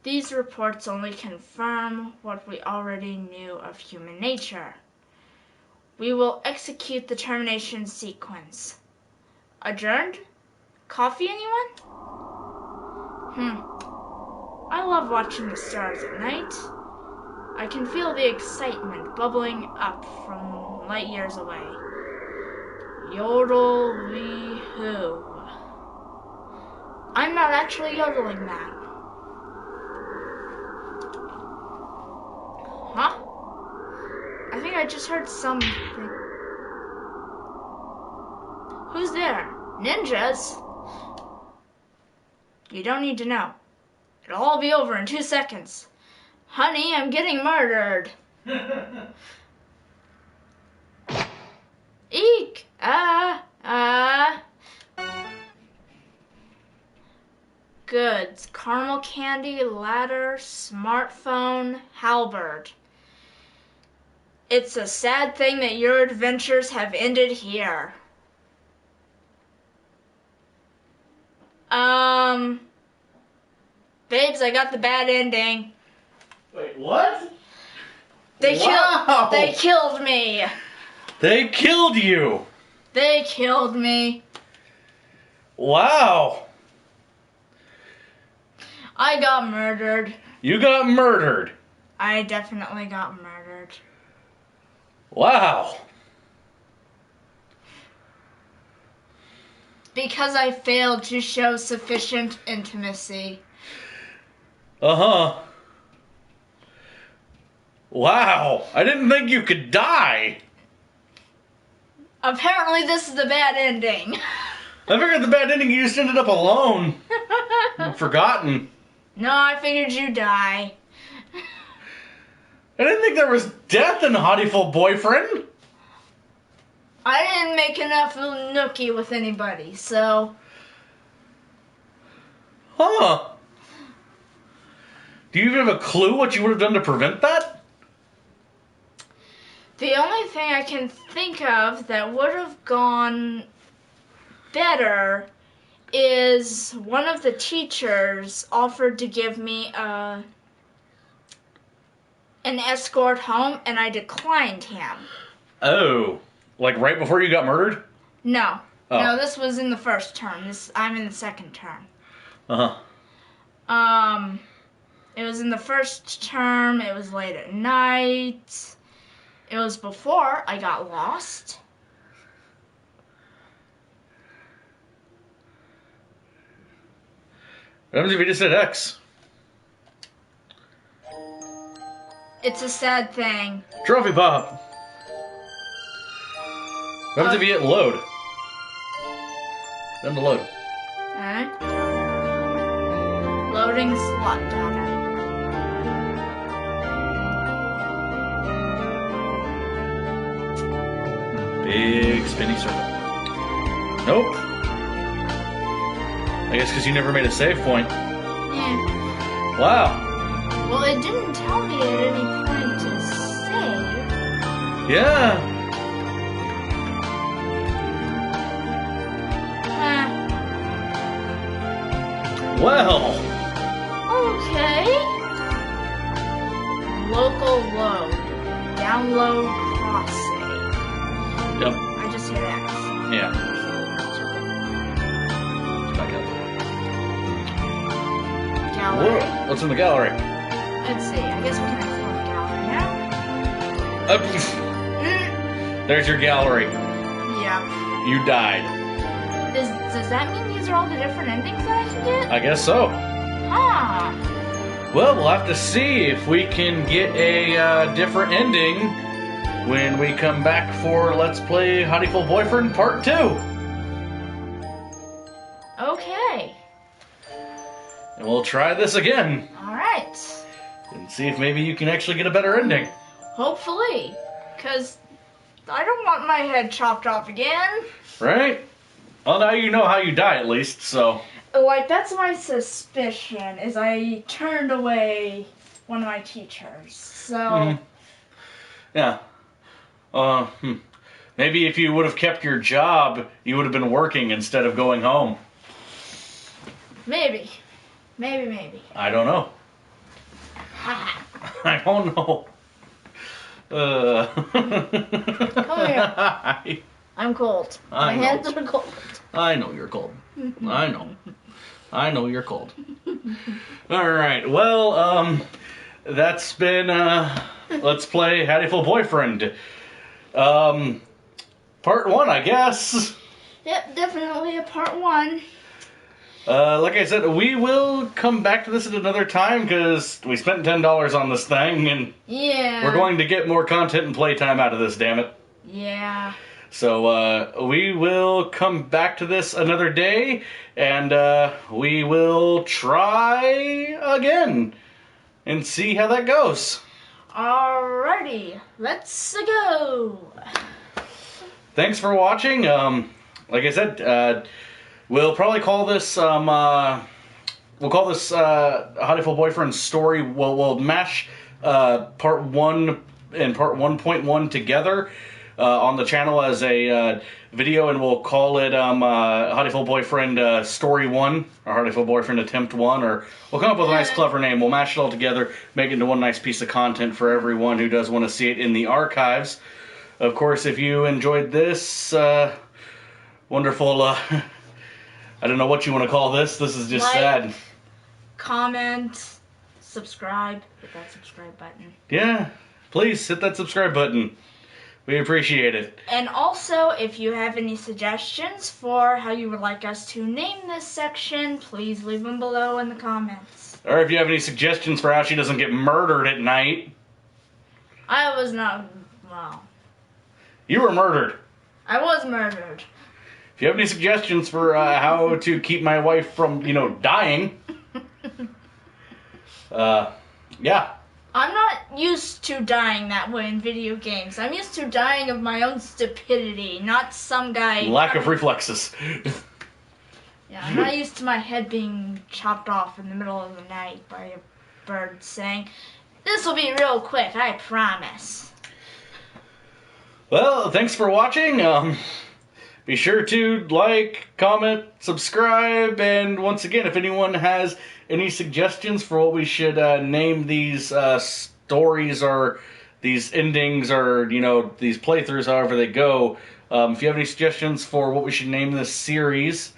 These reports only confirm what we already knew of human nature. We will execute the termination sequence. Adjourned? Coffee, anyone? I love watching the stars at night. I can feel the excitement bubbling up from light years away. Yodel-wee-hoo. I'm not actually yodeling that. Huh? I think I just heard something. Who's there? Ninjas? You don't need to know. It'll all be over in 2 seconds. Honey, I'm getting murdered. Eek! Goods. Caramel candy, ladder, smartphone, halberd. It's a sad thing that your adventures have ended here. Babes, I got the bad ending. Wait, what? They killed me. They killed you. They killed me. Wow. I got murdered. You got murdered. I definitely got murdered. Wow. Because I failed to show sufficient intimacy. Uh-huh. Wow. I didn't think you could die. Apparently this is the bad ending. I figured the bad ending, you just ended up alone. Forgotten. No, I figured you'd die. I didn't think there was death in Hatoful Boyfriend. I didn't make enough nookie with anybody, so... Huh. Do you even have a clue what you would have done to prevent that? The only thing I can think of that would have gone better is one of the teachers offered to give me an escort home, and I declined him. Oh. Like right before you got murdered? No. Oh. No, this was in the first term. I'm in the second term. Uh-huh. It was in the first term. It was late at night. It was before I got lost. What happens if you just hit X? It's a sad thing. Trophy pop. What happens if you hit load? Then to load. Alright. Loading slot data. Big spinny circle. Nope. I guess because you never made a save point. Yeah. Wow. Well, it didn't tell me at any point to save. Yeah. Well. Okay. Local load. Download cross save. Yep. I just hit X. Yeah. Back up. Gallery. Whoa. What's in the gallery? Let's see. I guess we can explore the gallery now. There's your gallery. Yep. You died. Does that mean these are all the different endings that I can get? I guess so. Huh. Well, we'll have to see if we can get a different ending when we come back for Let's Play Hatoful Boyfriend Part 2. Okay. And we'll try this again Alright. and see if maybe you can actually get a better ending. Hopefully. Because I don't want my head chopped off again. Right? Well, now you know how you die at least, so... Like, that's my suspicion, is I turned away one of my teachers, so... Yeah. Maybe if you would have kept your job, you would have been working instead of going home. Maybe. Maybe. I don't know. I don't know. Come here. Hi. I'm cold. My hands are cold. I know you're cold. I know you're cold. Alright, well, that's been, Let's Play Hatoful Boyfriend. Part 1, I guess. Yep, definitely a part 1. Like I said, we will come back to this at another time, because we spent $10 on this thing, and yeah, we're going to get more content and playtime out of this, damn it. Yeah. So, we will come back to this another day, and, we will try again, and see how that goes. Alrighty, let's go. Thanks for watching. Like I said, we'll probably call this, Hatoful Boyfriend story. We'll mash, part 1 and part 1.1 together. On the channel as a video, and we'll call it Hatoful Boyfriend Story 1, or Hatoful Boyfriend Attempt 1, or we'll come up with a nice clever name. We'll mash it all together, make it into one nice piece of content for everyone who does want to see it in the archives. Of course, if you enjoyed this wonderful, I don't know what you want to call this. This is just sad. Comment, subscribe, hit that subscribe button. Yeah, please hit that subscribe button. We appreciate it. And also, if you have any suggestions for how you would like us to name this section, please leave them below in the comments. Or if you have any suggestions for how she doesn't get murdered at night. I was not, well. You were murdered. I was murdered. If you have any suggestions for how to keep my wife from, dying, yeah. I'm not used to dying that way in video games. I'm used to dying of my own stupidity, not some guy... Lack of reflexes. Yeah, I'm not used to my head being chopped off in the middle of the night by a bird saying, "This will be real quick, I promise." Well, thanks for watching. Be sure to like, comment, subscribe, and once again, if anyone has any suggestions for what we should name these stories or these endings or, these playthroughs, however they go, if you have any suggestions for what we should name this series,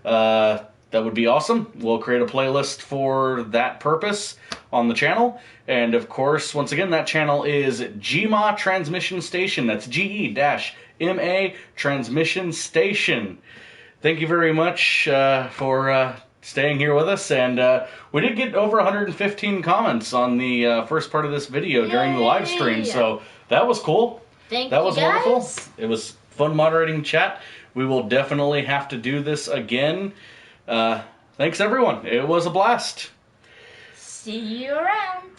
that would be awesome. We'll create a playlist for that purpose on the channel. And of course, once again, that channel is GMA Transmission Station. That's GE-MA Transmission Station. Thank you very much for staying here with us. And we did get over 115 comments on the first part of this video during the live stream. So that was cool. That was wonderful. It was fun moderating chat. We will definitely have to do this again. Thanks, everyone. It was a blast. See you around.